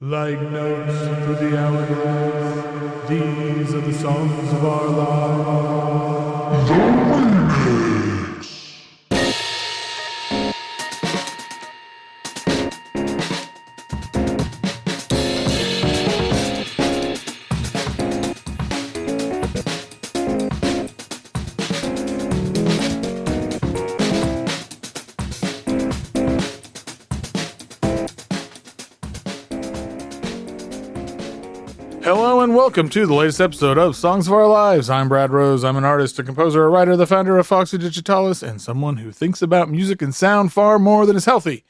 Like notes through the hourglass, these are the songs of our lives. Hello and welcome to the latest episode of Songs of Our Lives. I'm Brad Rose. I'm an artist, a composer, a writer, the founder of Foxy, Digitalis, and someone who thinks about music and sound far more than is healthy.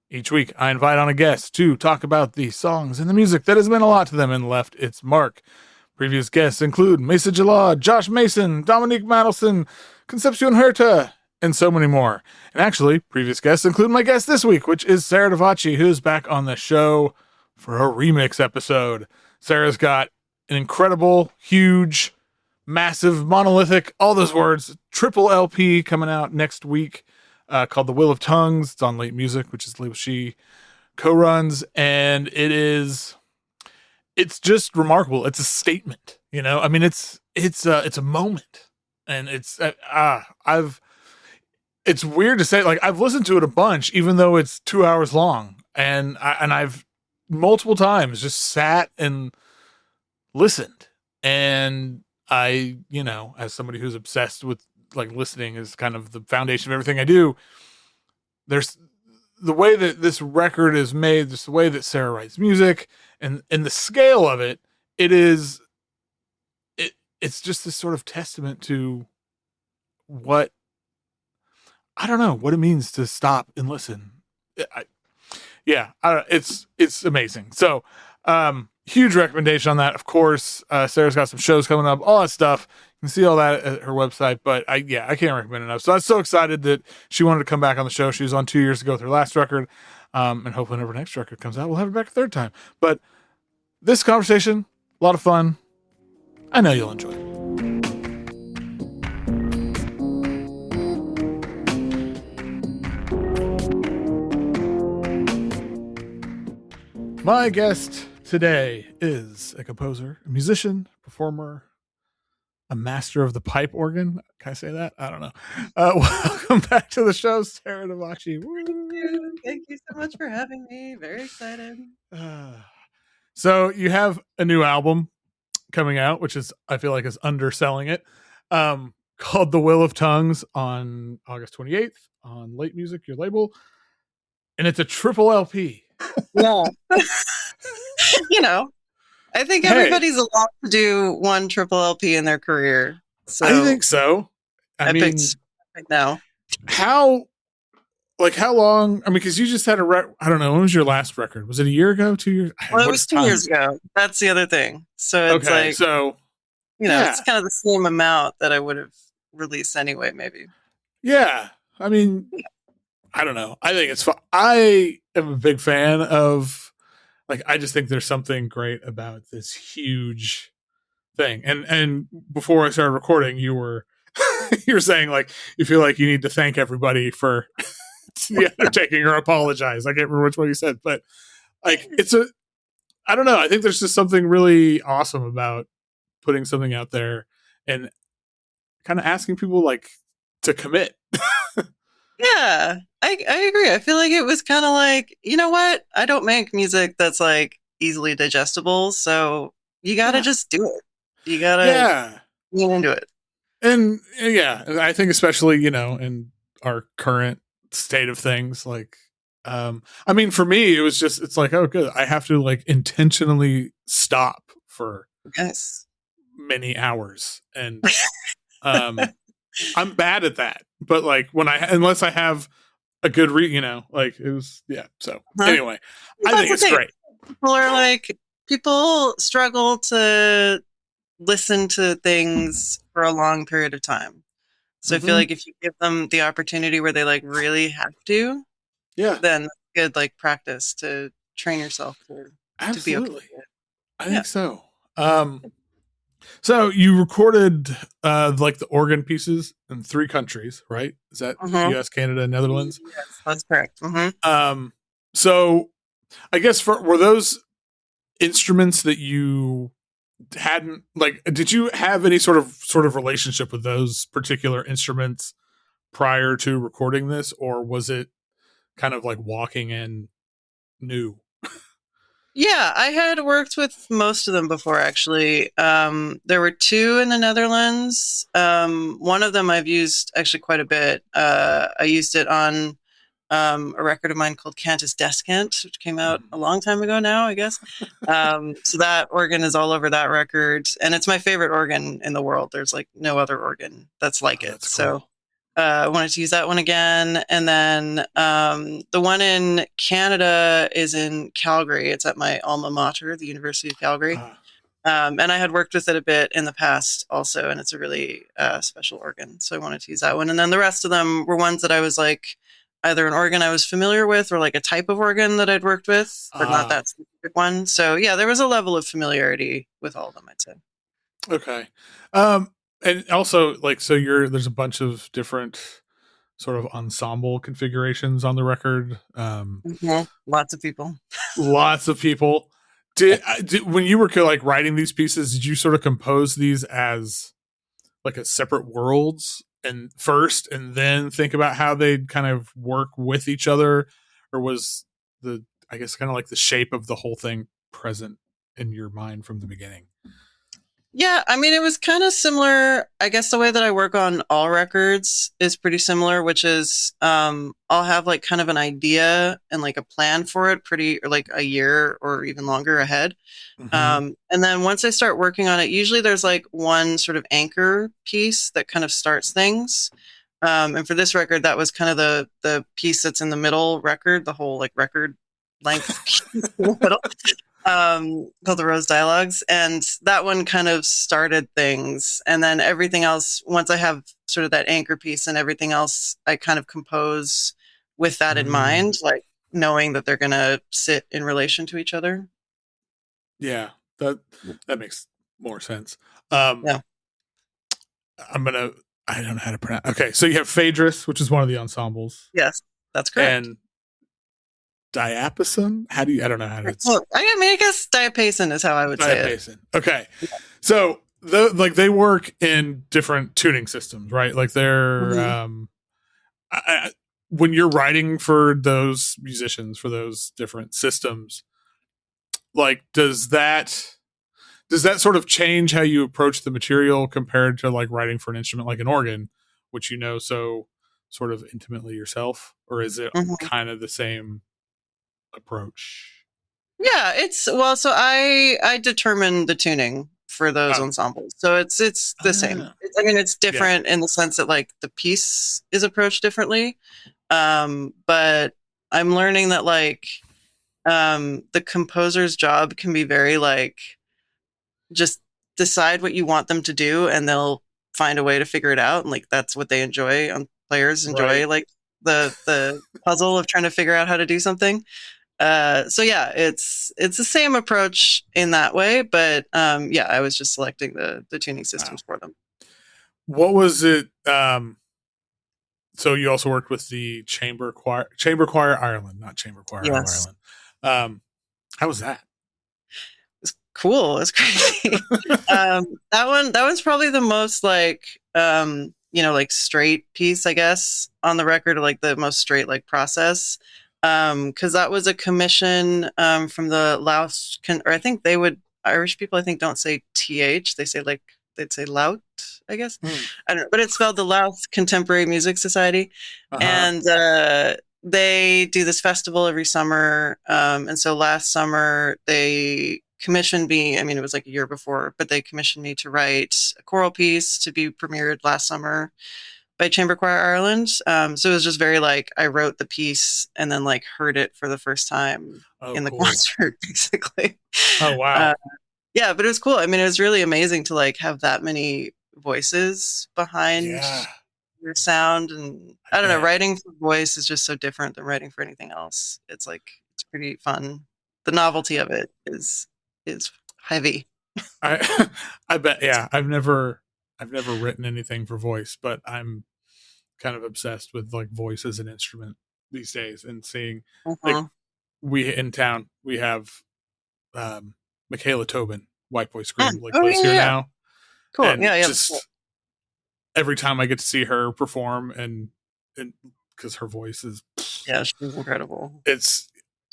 Each week, I invite on a guest to talk about the songs and the music that has meant a lot to them and left its mark. Previous guests include Mesa Jalad, Josh Mason, Dominique Madelson, Concepcion Herta, and so many more. And actually, previous guests include my guest this week, which is Sarah Davachi, who's back on the show for a remix episode. Sarah's got an incredible, huge, massive, monolithic, all those words, triple LP coming out next week called The Will of Tongues. It's on Late Music, which is the label she co-runs. And it's just remarkable. It's a statement, you know? I mean, it's a moment. And it's weird to say, like, I've listened to it a bunch, even though it's 2 hours long. And I've multiple times just sat and listened, and I, you know, as somebody who's obsessed with, like, listening is kind of the foundation of everything I do. There's the way that this record is made, just the way that Sarah writes music, and the scale of it. It's just this sort of testament to what, I don't know, what it means to stop and listen. It's amazing. So, huge recommendation on that. Of course, Sarah's got some shows coming up, all that stuff. You can see all that at her website, but I can't recommend it enough. So I'm so excited that she wanted to come back on the show. She was on 2 years ago with her last record. And hopefully whenever her next record comes out, we'll have her back a third time. But this conversation, a lot of fun. I know you'll enjoy it. My guest today is a composer, a musician, performer, a master of the pipe organ. Can I say that? I don't know. Welcome back to the show, Sarah Davachi. Thank you so much for having me. Very excited. So you have a new album coming out, which I feel like is underselling it, called The Will of Tongues on August 28th on Late Music, your label. And it's a triple LP. Yeah. You know, I think everybody's allowed to do one triple LP in their career. So I think so. I mean, right now. How long? I mean, because you just had I don't know. When was your last record? Was it a year ago? 2 years? Well, it was 2 years ago. That's the other thing. So it's okay, so it's kind of the same amount that I would have released anyway, maybe. Yeah. I mean, I don't know. I think it's fun. I am a big fan of, like, I just think there's something great about this huge thing. And before I started recording, you were saying, like, you feel like you need to thank everybody for the undertaking or apologize. I can't remember which one you said, but, like, I don't know. I think there's just something really awesome about putting something out there and kind of asking people, like, to commit. Yeah, I agree. I feel like it was kind of like, you know what? I don't make music that's, like, easily digestible, so you got to just do it. You got to get into it. And I think especially, you know, in our current state of things, like, I mean, for me, it's like, oh, good. I have to, like, intentionally stop for many hours. And I'm bad at that. But, like, unless I have a good like, it was, so anyway, I think it's great. People struggle to listen to things for a long period of time. So I feel like if you give them the opportunity where they, like, really have to, then that's good, like, practice to train yourself to be okay. I think so. So you recorded like the organ pieces in 3 countries, right? Is that US, Canada, Netherlands? Yes, that's correct. So I guess were those instruments that you hadn't, like, did you have any sort of relationship with those particular instruments prior to recording this, or was it kind of like walking in new? Yeah, I had worked with most of them before, actually. There were two in the Netherlands. One of them I've used actually quite a bit. I used it on a record of mine called Cantus Descant, which came out a long time ago now, I guess. So that organ is all over that record, and it's my favorite organ in the world. There's like no other organ that's like it. That's So cool. I wanted to use that one again. And then the one in Canada is in Calgary. It's at my alma mater, the University of Calgary. And I had worked with it a bit in the past also, and it's a really special organ. So I wanted to use that one. And then the rest of them were ones that I was like, either an organ I was familiar with or like a type of organ that I'd worked with, but not that specific one. So yeah, there was a level of familiarity with all of them, I'd say. Okay. And also, like, so there's a bunch of different sort of ensemble configurations on the record. Lots of people. Lots of people. Did when you were like writing these pieces, did you sort of compose these as like a separate worlds and first, and then think about how they'd kind of work with each other, or was I guess kind of like the shape of the whole thing present in your mind from the beginning? Yeah, I mean, it was kind of similar. I guess the way that I work on all records is pretty similar, which is I'll have like kind of an idea and like a plan for it or like a year or even longer ahead. And then once I start working on it, usually there's like one sort of anchor piece that kind of starts things. And for this record, that was kind of the piece that's in the middle record, the whole like record length piece in the middle. Called the Rose Dialogues, and that one kind of started things, and then everything else, once I have sort of that anchor piece and everything else, I kind of compose with that in mind, like knowing that they're going to sit in relation to each other. Yeah, that makes more sense. Yeah. I don't know how to pronounce. Okay, so you have Phaedrus, which is one of the ensembles. Yes, that's correct. And Diapason? I don't know how to. Well, I mean, I guess Diapason is how I would say it. Okay, so they work in different tuning systems, right? Like they're when you're writing for those musicians for those different systems, like does that sort of change how you approach the material compared to like writing for an instrument like an organ, which you know so sort of intimately yourself, or is it kind of the same approach? Yeah, so I determine the tuning for those ensembles. So it's the same. I mean, it's different in the sense that like the piece is approached differently. But I'm learning that like the composer's job can be very like just decide what you want them to do and they'll find a way to figure it out, and like that's what they enjoy. Players enjoy like the puzzle of trying to figure out how to do something. So yeah, it's the same approach in that way, but yeah, I was just selecting the tuning systems for them. What was it? So you also worked with the Chamber Choir Ireland, not Chamber Choir of Ireland. How was that? It's cool. It's crazy. that one's probably the most like like straight piece, I guess, on the record, or like the most straight like process. Because that was a commission from the Laos, or I think Irish people, I think, don't say TH. They say like, they'd say Laut, I guess. I don't know, but it's spelled the Laos Contemporary Music Society. And they do this festival every summer. And so last summer they commissioned me, I mean, it was like a year before, but they commissioned me to write a choral piece to be premiered last summer by Chamber Choir Ireland. So it was just very like, I wrote the piece and then like heard it for the first time in the concert, basically. Oh, wow. Yeah, but it was cool. I mean, it was really amazing to like have that many voices behind your sound. And I don't know, writing for voice is just so different than writing for anything else. It's like, it's pretty fun. The novelty of it is heavy. I bet. Yeah. I've never written anything for voice, but I'm kind of obsessed with like voice as an instrument these days, and seeing like in town we have Michaela Tobin, White Boy Scream, lives here now. Cool. And yeah. Just every time I get to see her perform, and because her voice is, she's incredible. It's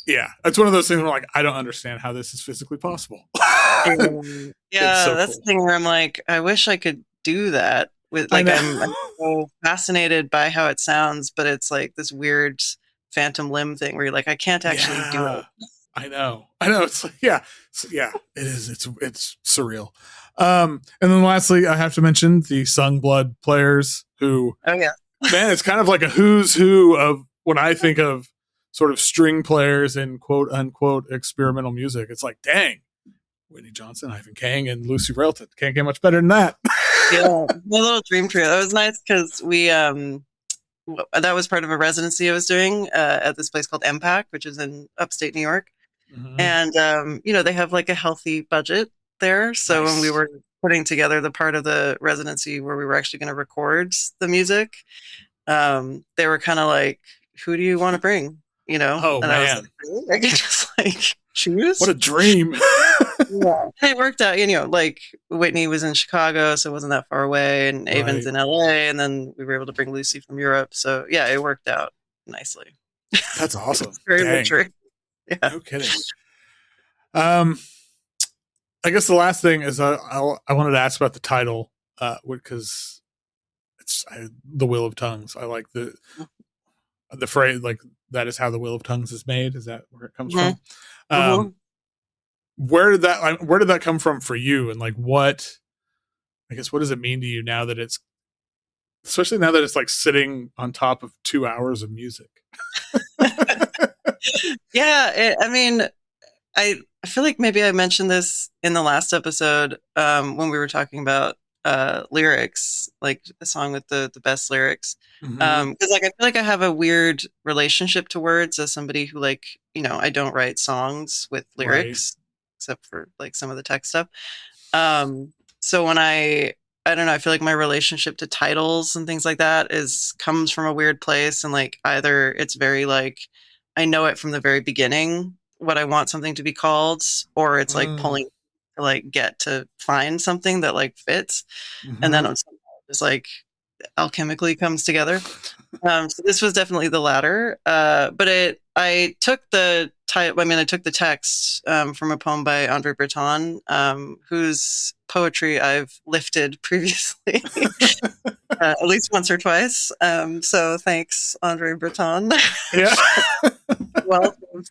one of those things where I don't understand how this is physically possible. That's the thing where I'm like, I wish I could do that with I'm so fascinated by how it sounds, but it's like this weird phantom limb thing where you're like, I can't actually do it. I know. It's like, it is. It's surreal. And then lastly, I have to mention the Sungblood players who, man, it's kind of like a who's who of when I think of sort of string players in quote unquote experimental music. It's like, dang, Whitney Johnson, Ivan Kang, and Lucy Railton. Can't get much better than that. My little dream trio. That was nice because we, that was part of a residency I was doing at this place called MPAC, which is in upstate New York. Mm-hmm. And, they have like a healthy budget there. So when we were putting together the part of the residency where we were actually going to record the music, they were kind of like, who do you want to bring? Oh, and man. I was like, really? I could just choose. What a dream. And it worked out, Whitney was in Chicago, so it wasn't that far away, and Avon's in LA, and then we were able to bring Lucy from Europe. So it worked out nicely. That's awesome. Very mature. Yeah. No kidding. I guess the last thing is I wanted to ask about the title, because it's the Wheel of Tongues. I like the phrase, like, that is how the Wheel of Tongues is made. Is that where it comes from? Where did that come from for you? And what does it mean to you now that especially now that it's like sitting on top of 2 hours of music? I feel like maybe I mentioned this in the last episode when we were talking about lyrics, like a song with the best lyrics. Because I feel like I have a weird relationship to words as somebody who I don't write songs with lyrics. Except for some of the text stuff. So when I don't know, I feel like my relationship to titles and things like that comes from a weird place. And either it's very I know it from the very beginning, what I want something to be called, or it's pulling to get to find something that fits. And then it's just alchemically comes together. So this was definitely the latter. But I took the text from a poem by Andre Breton, whose poetry I've lifted previously, at least once or twice. So thanks, Andre Breton. Yeah. Welcome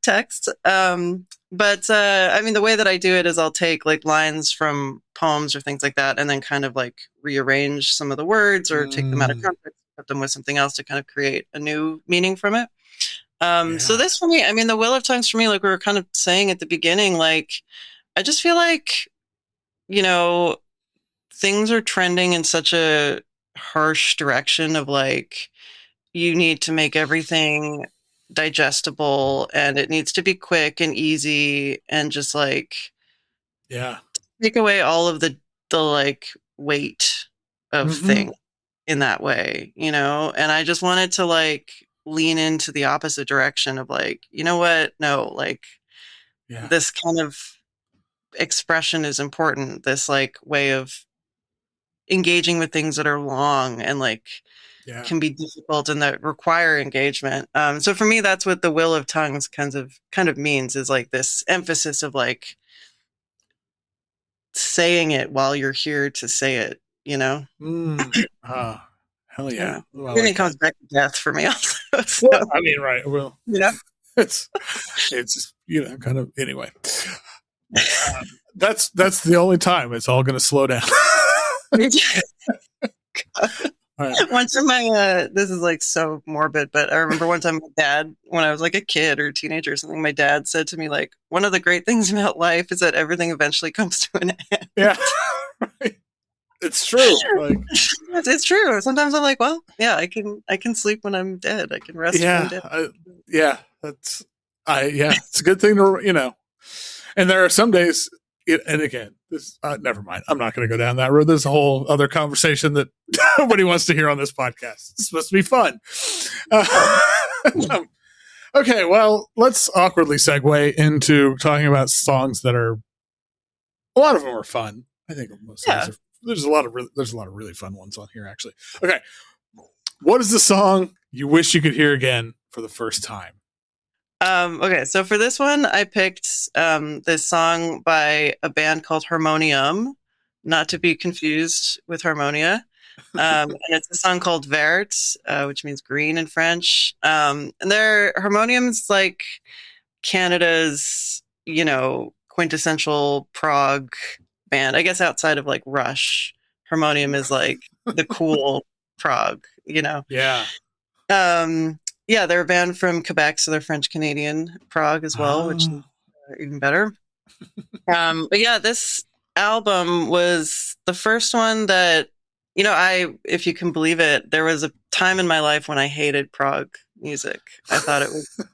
text. But the way that I do it is I'll take lines from poems or things like that, and then kind of rearrange some of the words or take them out of context, put them with something else to kind of create a new meaning from it. So this for me, the Wheel of Tongues for me, like we were kind of saying at the beginning, I just feel like, things are trending in such a harsh direction of you need to make everything digestible and it needs to be quick and easy and just take away all of the weight of things in that way, and I just wanted to lean into the opposite direction of you know what? No, this kind of expression is important. This way of engaging with things that are long and can be difficult and that require engagement. So for me, that's what the Wheel of Tongues kind of means, is this emphasis of saying it while you're here to say it, Hell yeah. Well, it comes back to death for me also. So. Well, right. Well, it's kind of, anyway. That's the only time it's all going to slow down. Right. One time this is so morbid, but I remember one time my dad, when I was a kid or a teenager or something, my dad said to me, one of the great things about life is that everything eventually comes to an end. Yeah. Right. It's true. It's true. Sometimes I'm well, yeah, I can sleep when I'm dead. I can rest when I'm dead. It's a good thing to, and there are some days, and again, this, never mind. I'm not going to go down that road. There's a whole other conversation that nobody wants to hear on this podcast. It's supposed to be fun. Okay, well, let's awkwardly segue into talking about songs that are, a lot of them are fun. I think most of these are, there's a lot of really fun ones on here, actually. Okay, what is the song you wish you could hear again for the first time? Okay, so for this one, I picked this song by a band called Harmonium, not to be confused with Harmonia. And it's a song called Vert, which means green in French. And their Harmonium's like Canada's, quintessential prog band. I guess outside of like Rush, Harmonium is like the cool prog, Yeah. Yeah, they're a band from Quebec, so they're French Canadian prog as well, which is even better. But yeah, this album was the first one that, if you can believe it, there was a time in my life when I hated prog music. I thought it was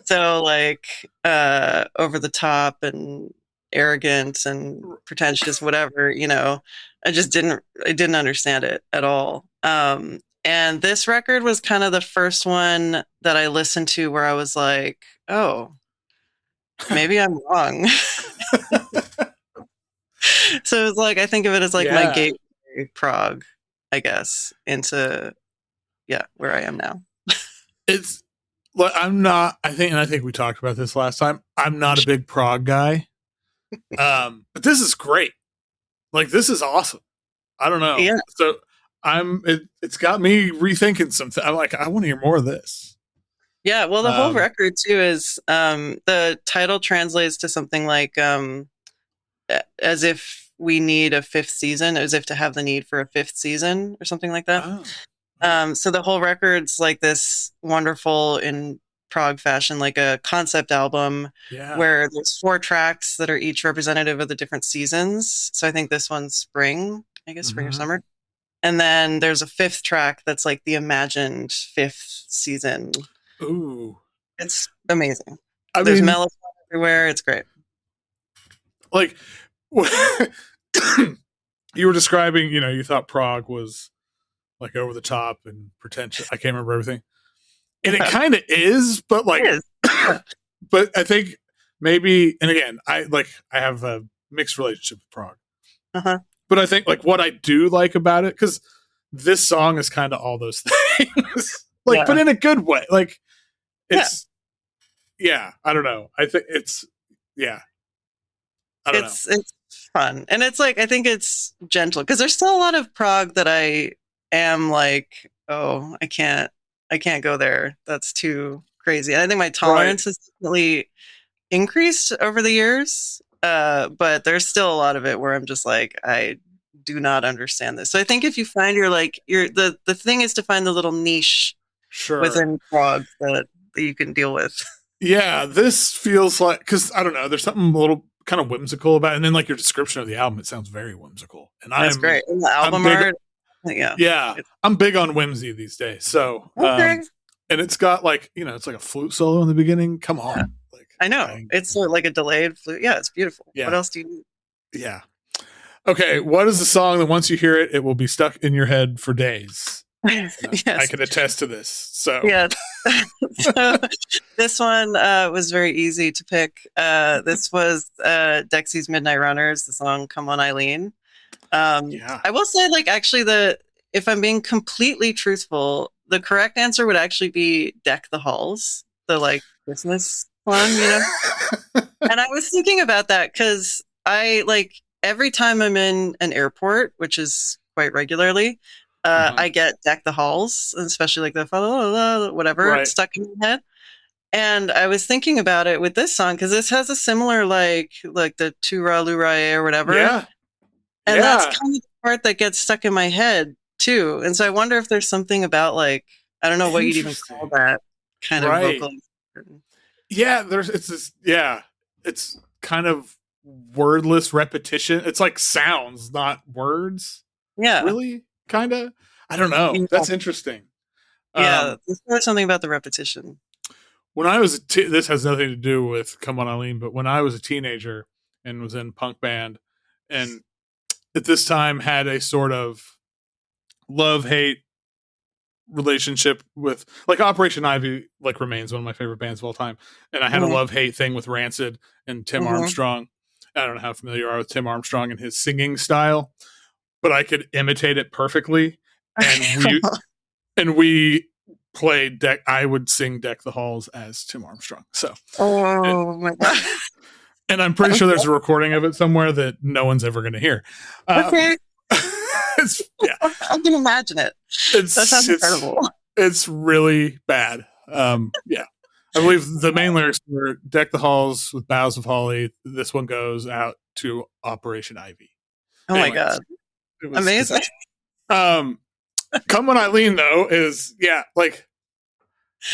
so like over the top and arrogant and pretentious, whatever, I didn't understand it at all. And this record was kind of the first one that I listened to where I was like, oh, maybe I'm wrong. So it was like, I think of it as like my gateway prog, I guess, into, where I am now. It's, I'm not, I think we talked about this last time. I'm not a big prog guy. But this is great. Like, this is awesome. I don't know. Yeah. So it's got me rethinking something. I'm like, I want to hear more of this. Yeah. Well, the whole record too is, the title translates to something like, as if we need a fifth season, as if to have the need for a fifth season or something like that. Oh. So the whole record's like this wonderful in prog fashion, like a concept album where there's 4 tracks that are each representative of the different seasons. So I think this one's spring, I guess, spring or summer. And then there's a 5th track that's like the imagined 5th season. Ooh. It's amazing. There's mellow everywhere. It's great. Like, you were describing, you thought prog was like over the top and pretentious. I can't remember everything. And it kind of is, but like, but I think maybe, and again, I have a mixed relationship with prog. But I think like what I do like about it, because this song is kind of all those things, like, but in a good way. Like, it's, I don't know. I think it's, I don't know. It's fun. And it's like, I think it's gentle because there's still a lot of prog that I am like, oh, I can't go there. That's too crazy. And I think my tolerance has definitely increased over the years. But there's still a lot of it where I'm just like, I do not understand this. So I think if you find the thing is to find the little niche within prog that you can deal with. Yeah, this feels like, because I don't know, there's something a little kind of whimsical about it. And then like your description of the album, it sounds very whimsical. And that's great. And the album art. I'm big on whimsy these days. So, and it's got like, it's like a flute solo in the beginning. Come on. Yeah. Like, I know. It's like a delayed flute. Yeah, it's beautiful. Yeah. What else do you need? Yeah. Okay. What is the song that once you hear it, it will be stuck in your head for days? Yes. I can attest to this. So, so this one was very easy to pick. This was Dexy's Midnight Runners, the song Come On Eileen. I will say, like, actually, if I'm being completely truthful, the correct answer would actually be Deck the Halls, the like Christmas one, And I was thinking about that because I like every time I'm in an airport, which is quite regularly, I get Deck the Halls, especially like the whatever stuck in my head. And I was thinking about it with this song because this has a similar like the Tura Lurae or whatever. Yeah. And that's kind of the part that gets stuck in my head too. And so I wonder if there's something about like, I don't know what you'd even call that kind of vocal. Yeah, it's kind of wordless repetition. It's like sounds, not words. Yeah. Really? Kind of? I don't know. Yeah. That's interesting. Yeah, there's something about the repetition. When I was this has nothing to do with Come On Eileen, but when I was a teenager and was in punk band and at this time had a sort of love-hate relationship with like Operation Ivy like remains one of my favorite bands of all time, and I had a love-hate thing with Rancid and Tim Armstrong. I don't know how familiar you are with Tim Armstrong and his singing style, but I could imitate it perfectly. And we played Deck. I would sing Deck the Halls as Tim Armstrong. So, my God. And I'm pretty sure there's a recording of it somewhere that no one's ever going to hear. Okay. I can imagine it. That sounds incredible. It's really bad. I believe the main lyrics were Deck the Halls with boughs of holly. This one goes out to Operation Ivy. My God. Amazing. Come When Eileen, though, is, like,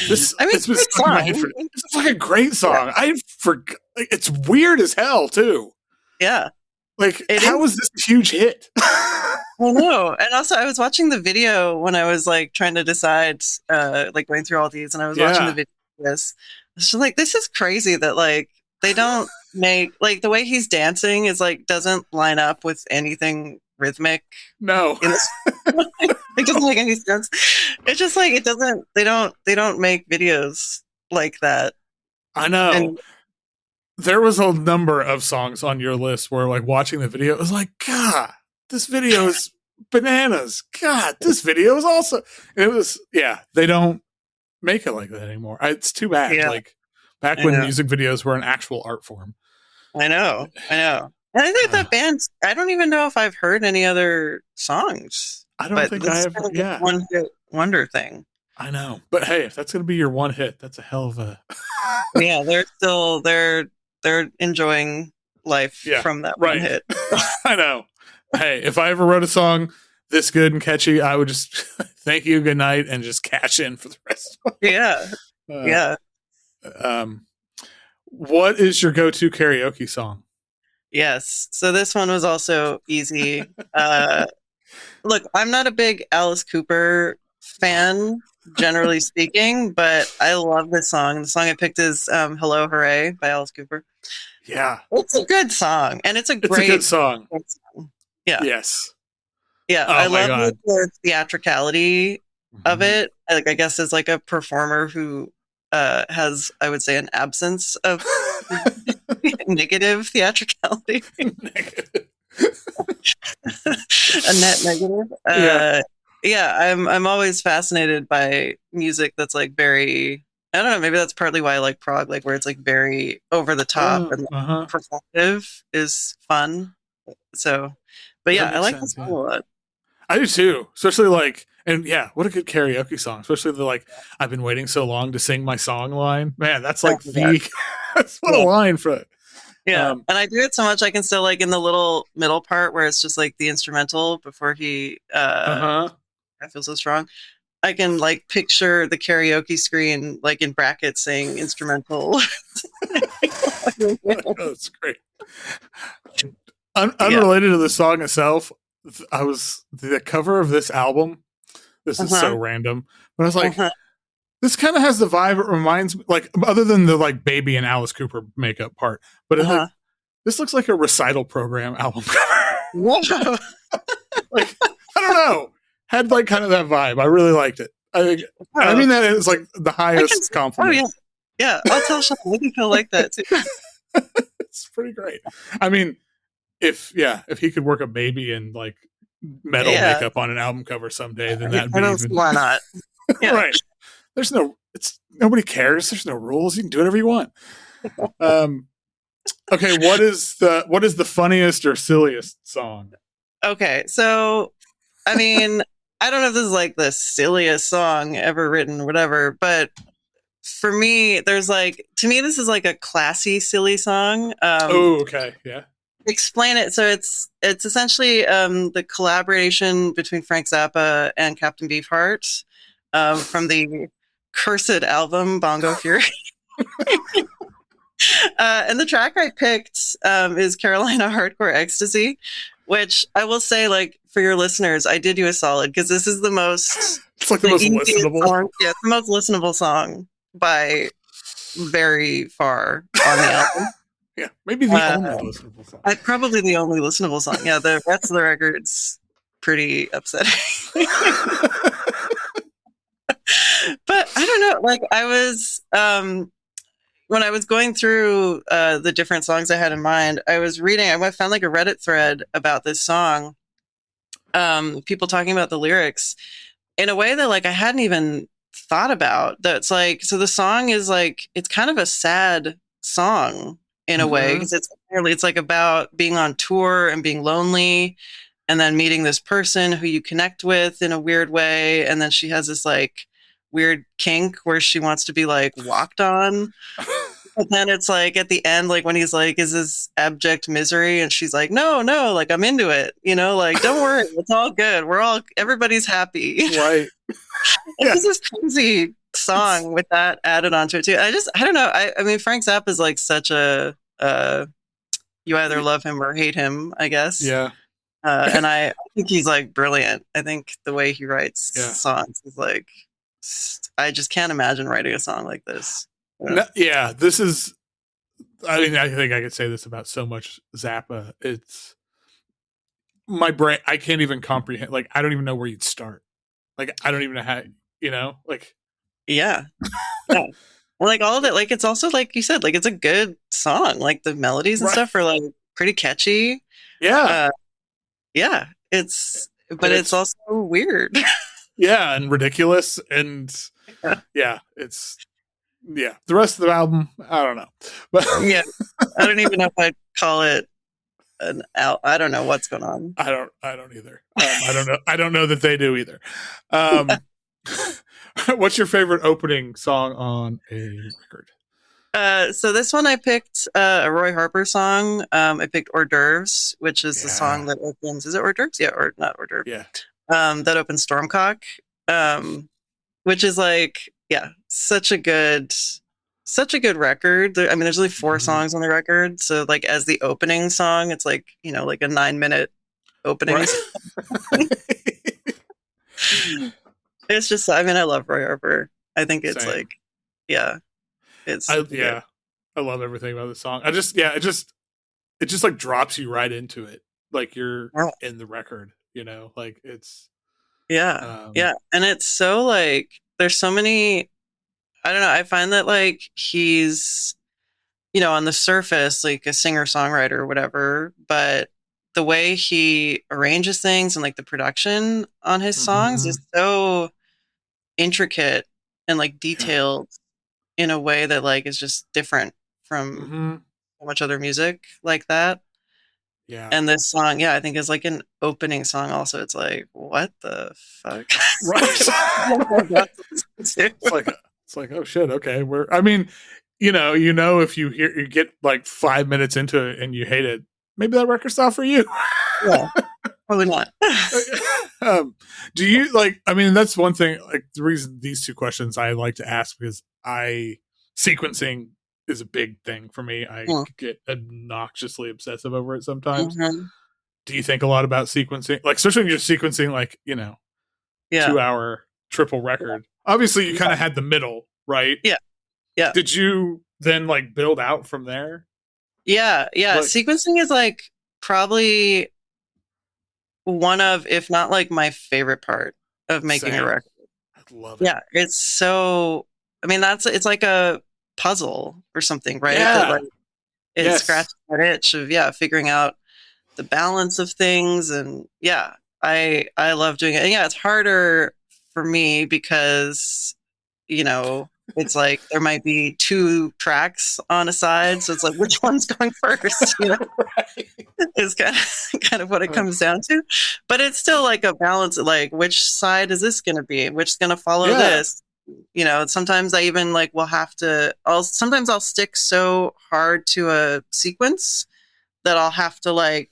this. It's been stuck in my head it's like a great song. Yeah. I forgot. Like, it's weird as hell, too. Yeah. Like, how was this a huge hit? I know. And also, I was watching the video when I was, like, trying to decide, like, going through all these, and I was watching the video of this. I was just like, this is crazy that, like, they don't make, like, the way he's dancing is, like, doesn't line up with anything rhythmic. No. It doesn't make any sense. It's just like it doesn't. They don't make videos like that. I know. And there was a number of songs on your list where, like, watching the video, it was like, God, this video is bananas. God, this video is also. And it was, they don't make it like that anymore. It's too bad. Yeah. Like back when music videos were an actual art form. I know. And I think that band. I don't even know if I've heard any other songs. I don't think I have. Yeah, one hit wonder thing. I know, but hey, if that's going to be your one hit, that's a hell of a. Yeah, they're enjoying life from that one hit. I know. Hey, if I ever wrote a song this good and catchy, I would just thank you, good night, and just cash in for the rest. Yeah. What is your go-to karaoke song? Yes, so this one was also easy. Look, I'm not a big Alice Cooper fan, generally speaking, but I love this song. The song I picked is Hello, Hooray by Alice Cooper. Yeah. It's a good song, and it's a good song. Yeah. Yes. Yeah, I love the theatricality of it. Like, I guess as like a performer who has, I would say, an absence of negative theatricality. Negative. A net negative. I'm always fascinated by music that's like very, I don't know, maybe that's partly why I like prog, like where it's like very over the top and performative is fun. So, but I like this song a lot. I do too, especially like, and what a good karaoke song, especially the like, I've been waiting so long to sing my song line. Man, that's like that's what a line for it. Yeah, and I do it so much I can still, like, in the little middle part where it's just like the instrumental before he I feel so strong, I can like picture the karaoke screen like in brackets saying instrumental. That's great. Unrelated to the song itself, the cover of this album, this is so random, but I was like, this kind of has the vibe. It reminds me, like, other than the like Baby and Alice Cooper makeup part, but like, this looks like a recital program album cover. Like, I don't know, had like kind of that vibe. I really liked it. I mean that is like the highest compliment. I'll tell Sean. Maybe he'll like that too. It's pretty great. I mean, if he could work a Baby and like metal makeup on an album cover someday, then that'd be even. Why not? Yeah. Right. Nobody cares. There's no rules. You can do whatever you want. Okay, what is the funniest or silliest song? Okay, so I mean, I don't know if this is like the silliest song ever written or whatever, but for me, there's like, to me, this is like a classy, silly song. Okay, yeah. Explain it. So it's essentially the collaboration between Frank Zappa and Captain Beefheart from the cursed album Bongo Fury. And the track I picked is Carolina Hardcore Ecstasy, which I will say, like, for your listeners, I did you a solid because this is the most. It's like the most listenable. Song. Yeah, it's the most listenable song by very far on the album. Yeah, maybe the only listenable song. Probably the only listenable song. Yeah, the rest of the record's pretty upsetting. know. Like I was when I was going through the different songs I had in mind, I was reading. I found like a Reddit thread about this song. People talking about the lyrics in a way that like I hadn't even thought about. That's like, so the song is like, it's kind of a sad song in a way, because it's like about being on tour and being lonely, and then meeting this person who you connect with in a weird way, and then she has this like weird kink where she wants to be like walked on. And then it's like at the end, like when he's like, is this abject misery? And she's like, no, like I'm into it. You know, like, don't worry. It's all good. Everybody's happy. Right. It's this crazy song with that added onto it too. I don't know. I mean, Frank Zappa is like such a, you either love him or hate him, I guess. Yeah. And I think he's like brilliant. I think the way he writes songs is like, I just can't imagine writing a song like this. Yeah, this is. I mean, I think I could say this about so much Zappa. It's my brain. I can't even comprehend. Like, I don't even know where you'd start. Like, I don't even know how. You know, like. Yeah. Well, like all of it. Like, it's also like you said. Like, it's a good song. Like the melodies and stuff are like pretty catchy. Yeah. Yeah. It's also weird. Yeah, and ridiculous, and it's. Yeah, the rest of the album, I don't know, but yeah, I don't even know if I'd call it an out. I don't know what's going on. I don't either. I don't know that they do either. What's your favorite opening song on a record? So this one I picked a Roy Harper song. I picked Hors d'oeuvres, which is the song that opens. Is it hors d'oeuvres? Yeah, or not hors d'oeuvres. Yeah. That opens Stormcock, which is like. Yeah, such a good record. I mean, there's only 4 songs on the record, so like as the opening song, it's like, you know, like a 9-minute opening. Right. It's just, I mean, I love Roy Harper. I think it's like, it's I love everything about the song. It just like drops you right into it, like you're in the record. You know, like it's and it's so like. There's so many, I don't know. I find that like he's, you know, on the surface, like a singer-songwriter or whatever, but the way he arranges things and like the production on his songs is so intricate and like detailed in a way that like is just different from so much other music like that. Yeah. And this song, I think is like an opening song also. It's like, what the fuck? Right. It's like, oh shit, okay. I mean, you know, if you get like 5 minutes into it and you hate it, maybe that record's not for you. Yeah. Probably not. Do you like, I mean, that's one thing, like the reason these 2 questions I like to ask, because sequencing is a big thing for me. I get obnoxiously obsessive over it sometimes. Do you think a lot about sequencing? Like, especially when you're sequencing, like, you know, 2-hour triple record. Obviously, you kind of had the middle, right? Yeah. Yeah. Did you then like build out from there? Yeah. Yeah. Like, sequencing is like probably one of, if not like my favorite part of making a record. I love it. Yeah. It's so, I mean, it's like a puzzle or something, right? Yeah. That, like, it scratches that itch of figuring out the balance of things, and I love doing it. And it's harder for me because, you know, it's like there might be 2 tracks on a side, so it's like which one's going first, you know? Right. Is kind of what it comes down to. But it's still like a balance of like, which side is this going to be? Which is going to follow this? You know, sometimes I even like will have to. Sometimes I'll stick so hard to a sequence that I'll have to like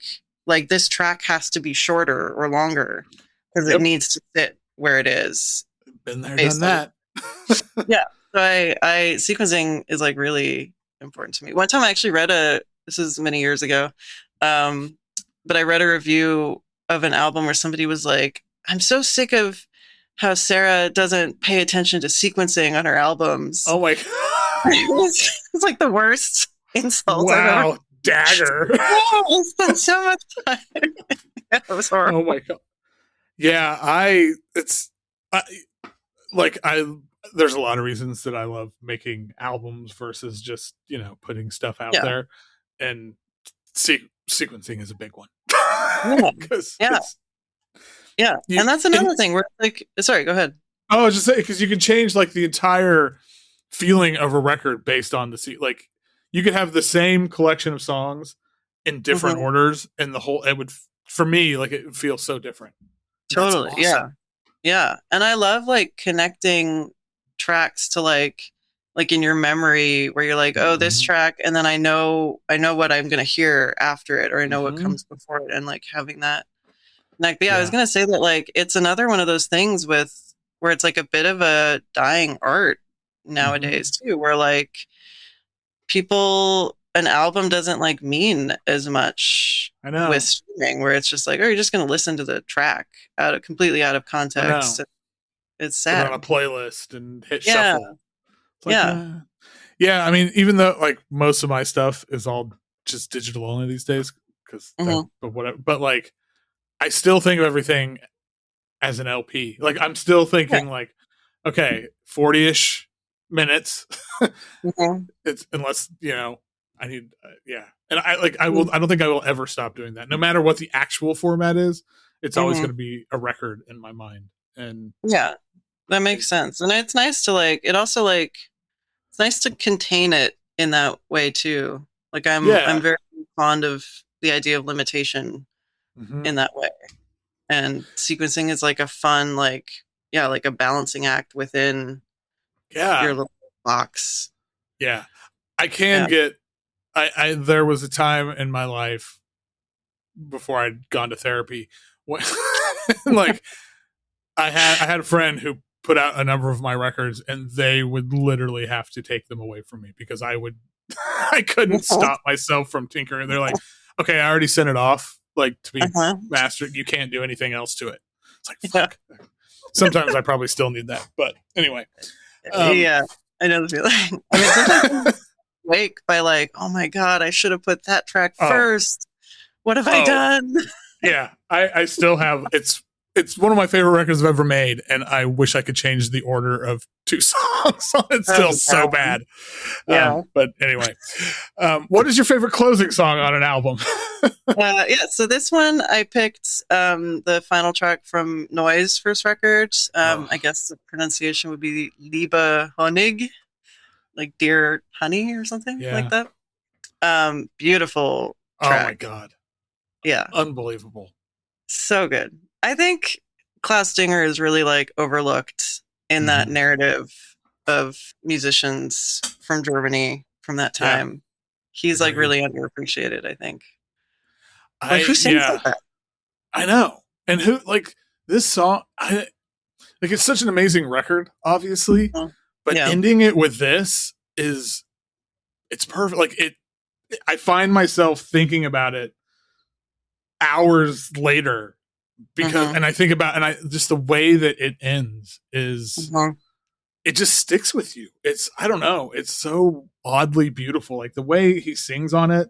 this track has to be shorter or longer because it needs to sit where it is. Been there, done that. Yeah, so I sequencing is like really important to me. One time I actually read this is many years ago, but I read a review of an album where somebody was like, "I'm so sick of how Sarah doesn't pay attention to sequencing on her albums." Oh my god. It's like the worst insult. Wow, dagger. I spent so much time. It was horrible. Oh my god. Yeah, I there's a lot of reasons that I love making albums versus just, putting stuff out there. And sequencing is a big one. Yeah. Yeah. And that's another thing where sorry, go ahead. Oh, I was just saying, because you can change like the entire feeling of a record based on like you could have the same collection of songs in different orders, and it would, for me, like it feels so different. Totally. Awesome. Yeah. And I love like connecting tracks to like in your memory where you're like, oh, this track, and then I know what I'm gonna hear after it, or I know what comes before it, and like having that. Like, I was gonna say that like it's another one of those things where it's like a bit of a dying art nowadays too, where like an album doesn't like mean as much with streaming, where it's just like, oh, you're just gonna listen to the track completely out of context. It's sad. Put on a playlist and hit shuffle. Like, yeah. I mean, even though like most of my stuff is all just digital only these days, because but whatever. But like, I still think of everything as an LP. Like, I'm still thinking like, okay, 40-ish minutes. It's unless I need and I don't think I will ever stop doing that, no matter what the actual format is. It's always going to be a record in my mind. And that makes sense. And it's nice to like, it also like, it's nice to contain it in that way too. Like I'm very fond of the idea of limitation in that way. And sequencing is like a fun, like a balancing act within your little box. Yeah. I can get, there was a time in my life before I'd gone to therapy when, like, I had a friend who put out a number of my records, and they would literally have to take them away from me because I couldn't stop myself from tinkering. They're like, okay, I already sent it off, like, to be mastered. You can't do anything else to it. It's like, fuck. Sometimes I probably still need that, but anyway. I know the feeling. I mean, sometimes wake by like, oh my God, I should have put that track first. What have I done? Yeah, I still have. It's one of my favorite records I've ever made, and I wish I could change the order of 2 songs. It's still so bad. But anyway, what is your favorite closing song on an album? So this one I picked the final track from Noise' first record. I guess the pronunciation would be Lieber Honig, like dear honey or something like that. Beautiful track. Oh my God. Yeah. Unbelievable. So good. I think Klaus Dinger is really like overlooked in that narrative of musicians from Germany from that time. Yeah. He's like really underappreciated, I think. Like, who sings like that? I know. And who, like, this song, it's such an amazing record, obviously, but ending it with this it's perfect. Like, I find myself thinking about it hours later because, and I think about, just the way that it ends is, it just sticks with you. I don't know. It's so oddly beautiful. Like the way he sings on it,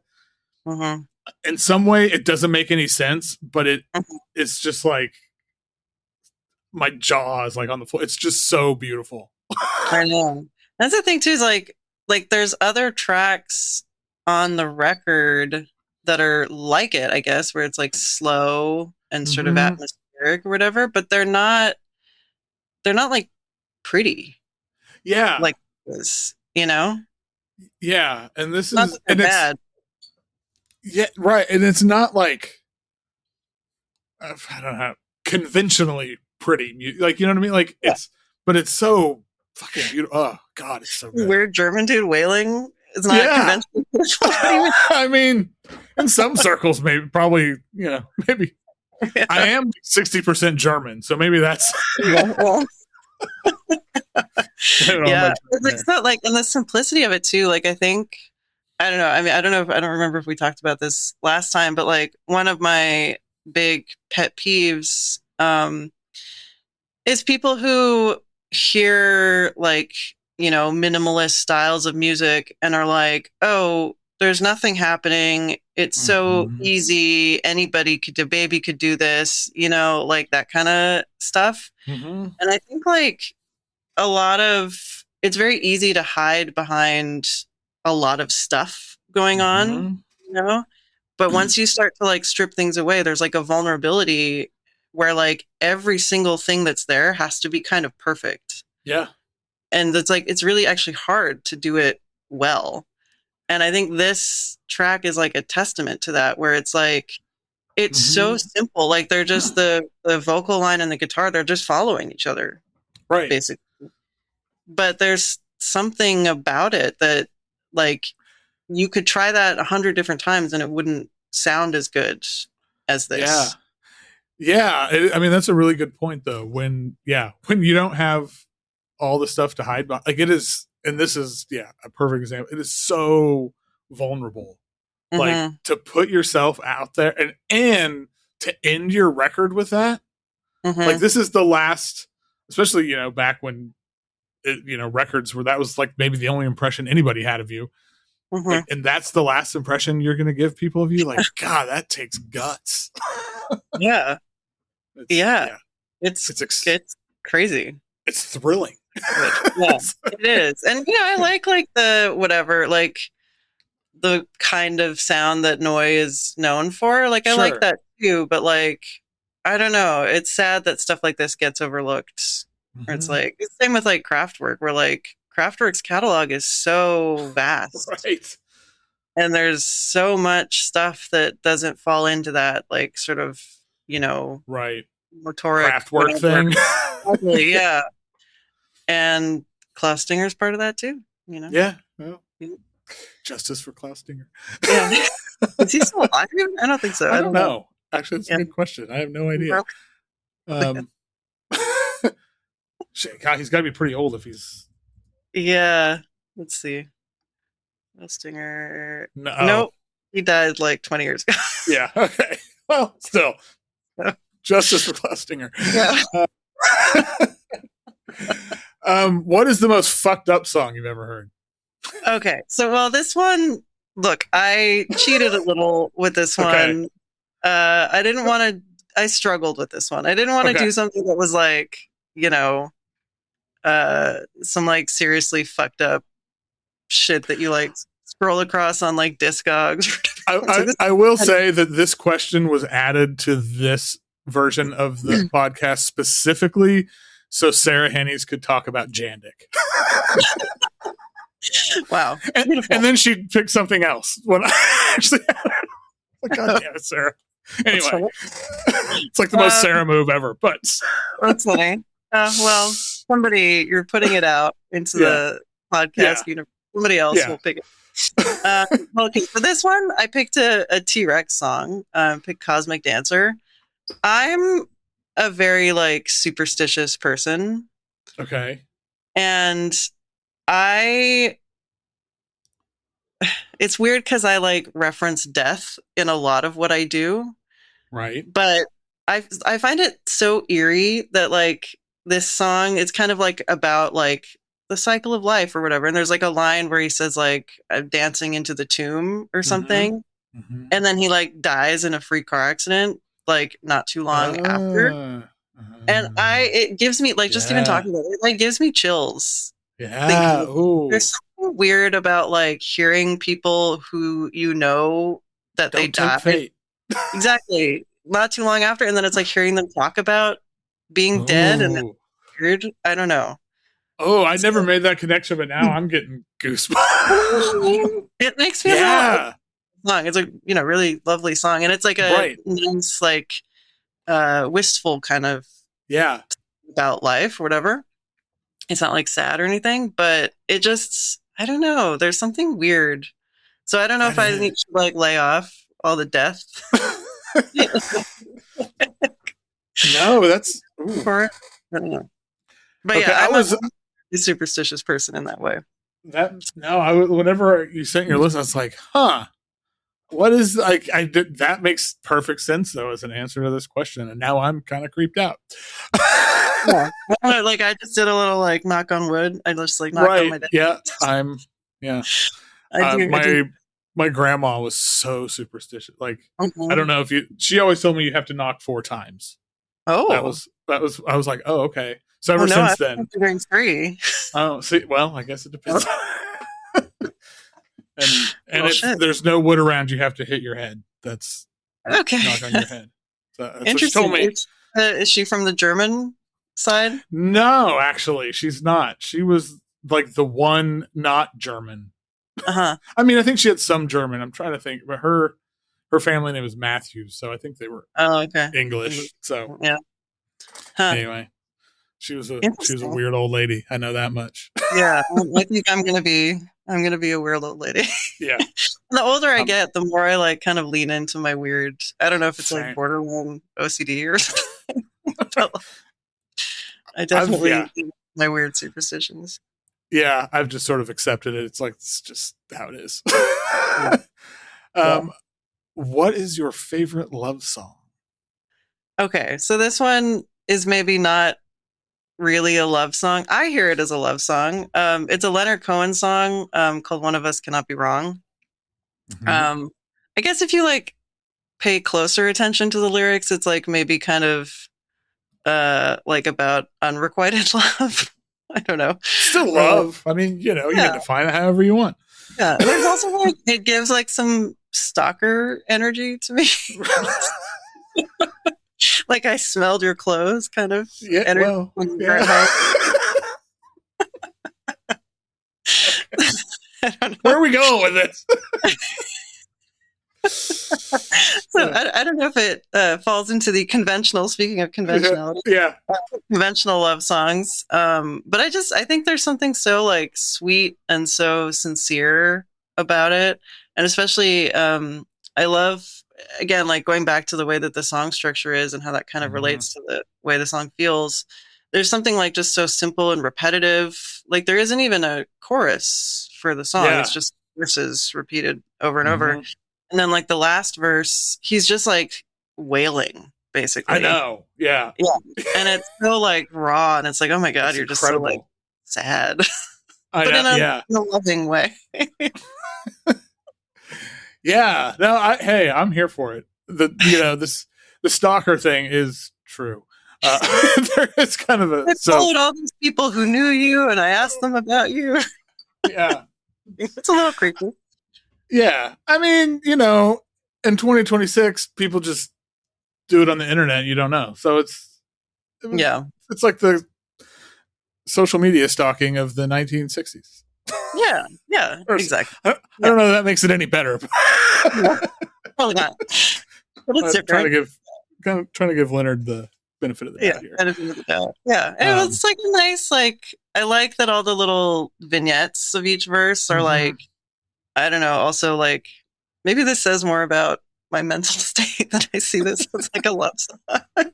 in some way it doesn't make any sense, but it's just like my jaw is like on the floor. It's just so beautiful. I know. That's the thing too, is like there's other tracks on the record that are like it, I guess, where it's like slow and sort of atmospheric or whatever, but they're not like pretty. Yeah. Like this, you know? Yeah. And this not is that bad. Yeah, right. And it's not like, I don't know, conventionally pretty. Like, you know what I mean? Like but it's so fucking beautiful. Oh God, it's so good. Weird German dude wailing. It's not conventional. I mean, in some circles, maybe. I am 60% German, so maybe that's. It's not like, and the simplicity of it too. Like, I think, I don't know. I mean, I don't remember if we talked about this last time, but like one of my big pet peeves is people who hear like, minimalist styles of music and are like, oh, there's nothing happening. It's so easy. Anybody could do, baby could do this, like that kind of stuff. And I think like it's very easy to hide behind a lot of stuff going on, you know? But once you start to like strip things away, there's like a vulnerability where like every single thing that's there has to be kind of perfect. Yeah. And it's like, it's really actually hard to do it well. And I think this track is like a testament to that, where it's like, it's so simple. Like they're just the vocal line and the guitar, they're just following each other. Right. Basically. But there's something about it that like you could try that 100 different times and it wouldn't sound as good as this. Yeah. I mean, that's a really good point though. When you don't have all the stuff to hide behind, like it is, and this is, a perfect example. It is so vulnerable. Like to put yourself out there and to end your record with that. Like this is the last, especially, back when, records where that was like maybe the only impression anybody had of you. Like, and that's the last impression you're going to give people of you. Like, God, that takes guts. Yeah. It's crazy. It's thrilling. Yeah, it is. And, I like the whatever, like the kind of sound that Noi is known for. Like, I like that too, but like, I don't know. It's sad that stuff like this gets overlooked. Or it's like, it's the same with like Kraftwerk, where like Kraftwerk's catalog is so vast. Right. And there's so much stuff that doesn't fall into that, like, sort of, right. motoric Kraftwerk thing. Exactly, yeah. And Klaus Stinger's part of that too, Yeah. Well, justice for Klaus Stinger. Yeah. Is he still alive? I don't think so. I don't know. Actually, that's a good question. I have no idea. God, he's got to be pretty old if he's. Yeah. Let's see. Klaus Stinger. No. Nope. He died like 20 years ago. Yeah. Okay. Well, still. Justice for Klaus Stinger. Yeah. What is the most fucked up song you've ever heard? Okay. So, this one, look, I cheated a little with this one. I struggled with this one. I didn't want to do something that was like, some like seriously fucked up shit that you like scroll across on like Discogs. I will say that this question was added to this version of the podcast specifically so Sarah Hennies could talk about Jandik. Wow. And then she picked something else when I actually God damn it, Sarah. Anyway, it's like the most Sarah move ever, but that's funny. Well, you're putting it out into the podcast universe. Somebody else will pick it. Okay, for this one, I picked a T-Rex song. Picked Cosmic Dancer. I'm a very like superstitious person. Okay. And it's weird because I like reference death in a lot of what I do. Right. But I find it so eerie that like this song, it's kind of like about like the cycle of life or whatever. And there's like a line where he says like, I'm dancing into the tomb or something. And then he like dies in a freak car accident, like not too long after. And it gives me like, just even talking about it, it like gives me chills. Yeah. There's something weird about like hearing people who that they died. Exactly. Not too long after. And then it's like hearing them talk about being dead and it's weird. I don't know. Oh, I never made that connection, but now I'm getting goosebumps. It makes me laugh. It's a really lovely song. And it's like a nice, like wistful kind of about life or whatever. It's not like sad or anything, but it just, I don't know. There's something weird. So I don't know if I need to like lay off all the death. No, that's. I don't know. But I'm a superstitious person in that way. Whenever you sent your list, I was like, what is like? That makes perfect sense though as an answer to this question, and now I'm kind of creeped out. Like I just did a little like knock on wood. I just like knocked on my desk. My grandma was so superstitious. Like I don't know if she always told me you have to knock 4 times. Oh, that was. I was like, oh, okay. So ever since then, I'm doing 3. Oh, see, well, I guess it depends. and if there's no wood around, you have to hit your head. That's okay. Knock on your head. So that's Interesting. What she told me. Is she from the German side? No, actually, she's not. She was like the one not German. Uh-huh. I mean, I think she had some German. I'm trying to think, but her family name was Matthews, so I think they were English. So yeah. Anyway, she was a weird old lady. I know that much. Yeah, I think I'm gonna be a weird old lady. Yeah. The older I get, the more I like kind of lean into my weird. I don't know if it's like borderline OCD or something. I definitely my weird superstitions. Yeah, I've just sort of accepted it. It's just how it is. What is your favorite love song? Okay, so this one is maybe not really a love song. I hear it as a love song. It's a Leonard Cohen song called "One of Us Cannot Be Wrong." Mm-hmm. I guess if you like pay closer attention to the lyrics, it's like maybe kind of like about unrequited love. I don't know. Still love. I mean, you can define it however you want. Yeah. There's also like, it gives like some stalker energy to me. Like I smelled your clothes kind of energy. Well, yeah. Where are we going with this? So I don't know if it falls into the conventional, speaking of conventionality, conventional love songs. But I think there's something so like sweet and so sincere about it. And especially, I love, again, like going back to the way that the song structure is and how that kind of relates to the way the song feels. There's something like just so simple and repetitive. Like there isn't even a chorus for the song. It's just verses repeated over and over. And then like the last verse, he's just like wailing, basically. I know. Yeah. Yeah. And it's so like raw and it's like, oh my God, you're incredible. Just so like sad. But in a loving way. Yeah. No, I'm here for it. The stalker thing is true. There is kind of I followed all these people who knew you and I asked them about you. Yeah. It's a little creepy. Yeah. I mean, in 2026, people just do it on the internet. You don't know. So it's like the social media stalking of the 1960s. Yeah. Yeah. Exactly. I don't know if that makes it any better. Probably not. But it's different. Trying to give Leonard the benefit of the doubt here. Benefit of the doubt. Yeah. And it's like a nice, like, I like that all the little vignettes of each verse are like, I don't know, also like, maybe this says more about my mental state that I see this as like a love song. Because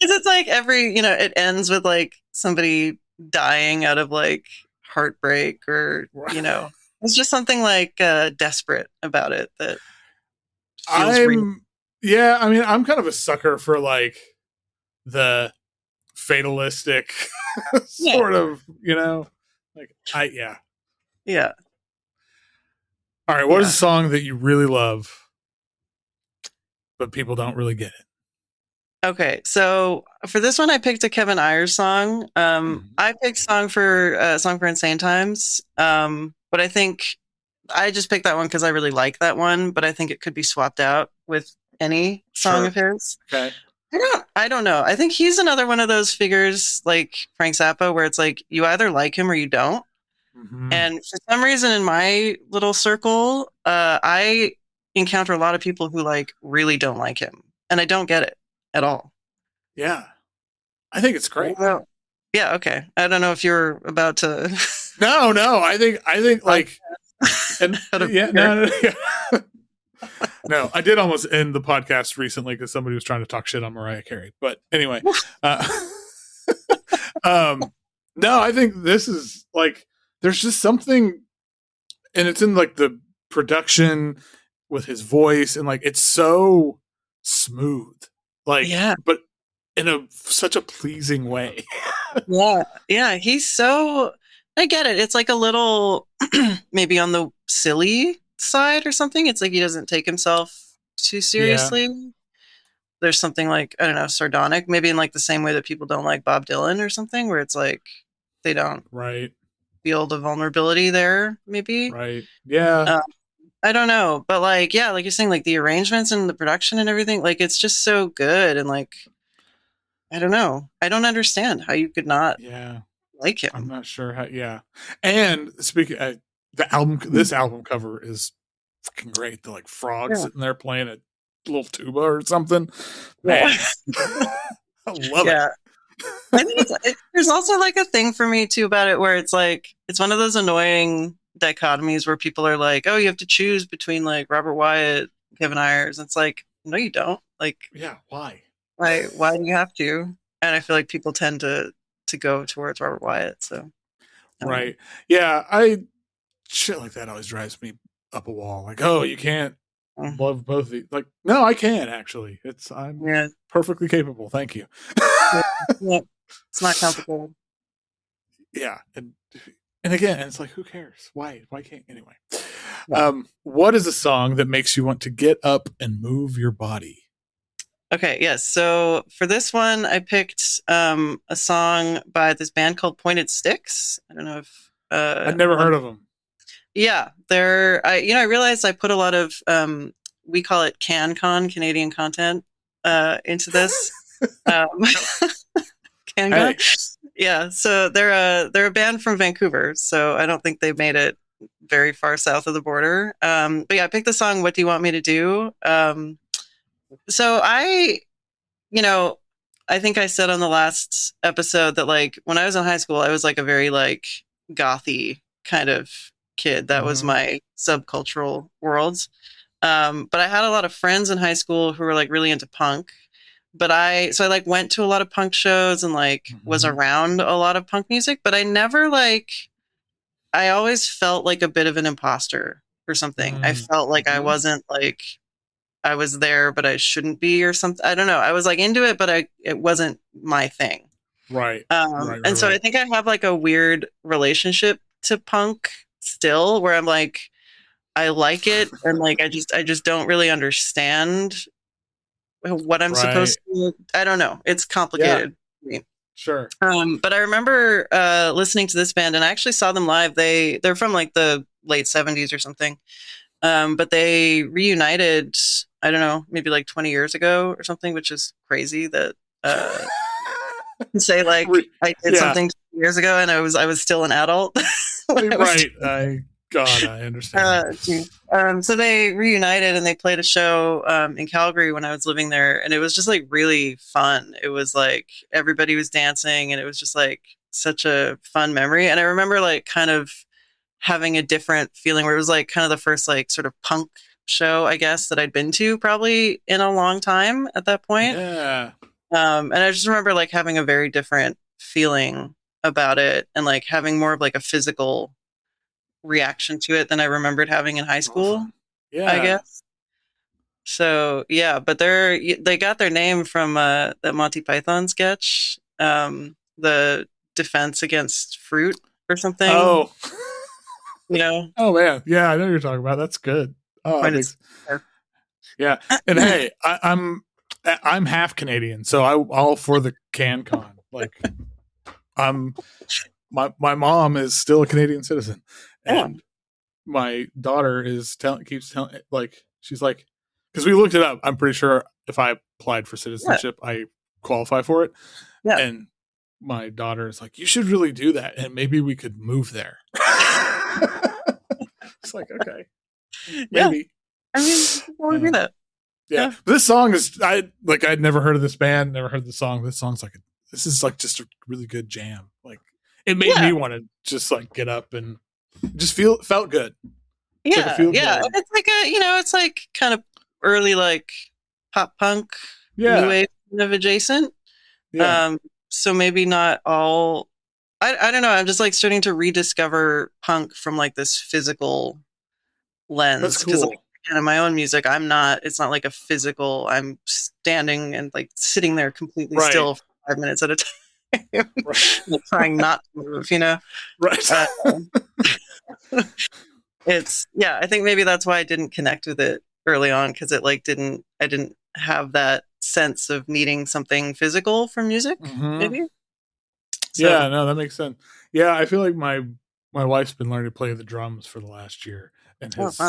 it's like it ends with like somebody dying out of like heartbreak or, it's just something like desperate about it that feels real. Yeah, I mean, I'm kind of a sucker for like the fatalistic sort of, like Yeah. All right, what is a song that you really love, but people don't really get it? Okay, so for this one, I picked a Kevin Ayers song. I picked Song for Insane Times, but I think I just picked that one because I really like that one. But I think it could be swapped out with any song of his. Okay. I don't know. I think he's another one of those figures like Frank Zappa, where it's like you either like him or you don't. And for some reason in my little circle, I encounter a lot of people who like really don't like him, and I don't get it at all. Yeah, I think it's great. Well, yeah, okay. I don't know if you're about to. No. I think like, and no. No, I did almost end the podcast recently because somebody was trying to talk shit on Mariah Carey. But anyway, no, I think this is like. There's just something, and it's in like the production with his voice, and like it's so smooth, like but in such a pleasing way. Yeah. He's so. I get it. It's like a little maybe on the silly side or something. It's like he doesn't take himself too seriously. there's something like, I don't know, sardonic, maybe in like the same way that people don't like Bob Dylan or something, where it's like they don't feel the vulnerability there, maybe. Right. Yeah. I don't know, but like, yeah, like you're saying, like the arrangements and the production and everything, like it's just so good. And like, I don't know. I don't understand how you could not like him. I'm not sure how. Yeah. And speaking this album cover is freaking great. The like frog sitting there playing a little tuba or something. Man, I love it. I think there's also like a thing for me too about it where it's like, it's one of those annoying dichotomies where people are like, oh, you have to choose between like Robert Wyatt, Kevin Ayers. It's like, no, you don't. Like, why? Why do you have to? And I feel like people tend to go towards Robert Wyatt. So, right. Yeah. Shit like that always drives me up a wall. Like, oh, you can't love both of these. Like, no, I can actually. I'm perfectly capable. Thank you. It's not complicated. Yeah. And again, it's like, who cares? Why can't anyway? What is a song that makes you want to get up and move your body? Okay, yes. So for this one, I picked a song by this band called Pointed Sticks. I don't know if I've never heard of them. Yeah, I realized I put a lot of we call it CanCon, Canadian content, into this. CanCon. Hey. Yeah, so they're a band from Vancouver, so I don't think they made it very far south of the border. But yeah, I picked the song "What Do You Want Me to Do." So I think I said on the last episode that like when I was in high school, I was like a very like gothy kind of kid. That was my subcultural world. But I had a lot of friends in high school who were like really into punk. But I like went to a lot of punk shows and like was around a lot of punk music, but I never I always felt like a bit of an imposter or something. I felt like I wasn't like, I was there, but I shouldn't be or something. I don't know. I was like into it, but it wasn't my thing. Right. And so I think I have like a weird relationship to punk still where I'm like, I like it. And like, I just don't really understand what I'm supposed to. I don't know. It's complicated. Yeah. Sure. But I remember listening to this band and I actually saw them live. They're from like the late 70s or something. But they reunited, I don't know, maybe like 20 years ago or something, which is crazy that say like I did something 20 years ago and I was still an adult. Right. I understand. So they reunited and they played a show in Calgary when I was living there, and it was just like really fun. It was like everybody was dancing and it was just like such a fun memory. And I remember like kind of having a different feeling where it was like kind of the first like sort of punk show, I guess, that I'd been to probably in a long time at that point. Yeah. And I just remember like having a very different feeling about it and like having more of like a physical reaction to it than I remembered having in high school. Yeah. I guess. So yeah, but they got their name from that Monty Python sketch, the Defense Against Fruit or something. Oh. Oh man, yeah, I know what you're talking about. That's good. Yeah, and hey, I'm half Canadian, so I'm all for the CanCon. Like, my mom is still a Canadian citizen, and my daughter keeps telling like she's like, because we looked it up. I'm pretty sure if I applied for citizenship, I qualify for it. Yeah. And my daughter is like, you should really do that, and maybe we could move there. It's like, okay, maybe. I mean, we'll do that. Yeah. This song is I'd never heard of this band, never heard the song. This song's like this is like just a really good jam. Like it made me want to just like get up and just felt good. Yeah, good. It's like it's like kind of early like pop punk, new wave kind of adjacent. Yeah. So maybe not all. I don't know. I'm just like starting to rediscover punk from like this physical lens. That's cool. Like, in my own music, it's not like a physical, I'm standing and like sitting there completely still for 5 minutes at a time. Like, trying not to move, Right. I think maybe that's why I didn't connect with it early on. Cause it like I didn't have that sense of needing something physical from music, maybe. So. Yeah, no, that makes sense. Yeah, I feel like my wife's been learning to play the drums for the last year and has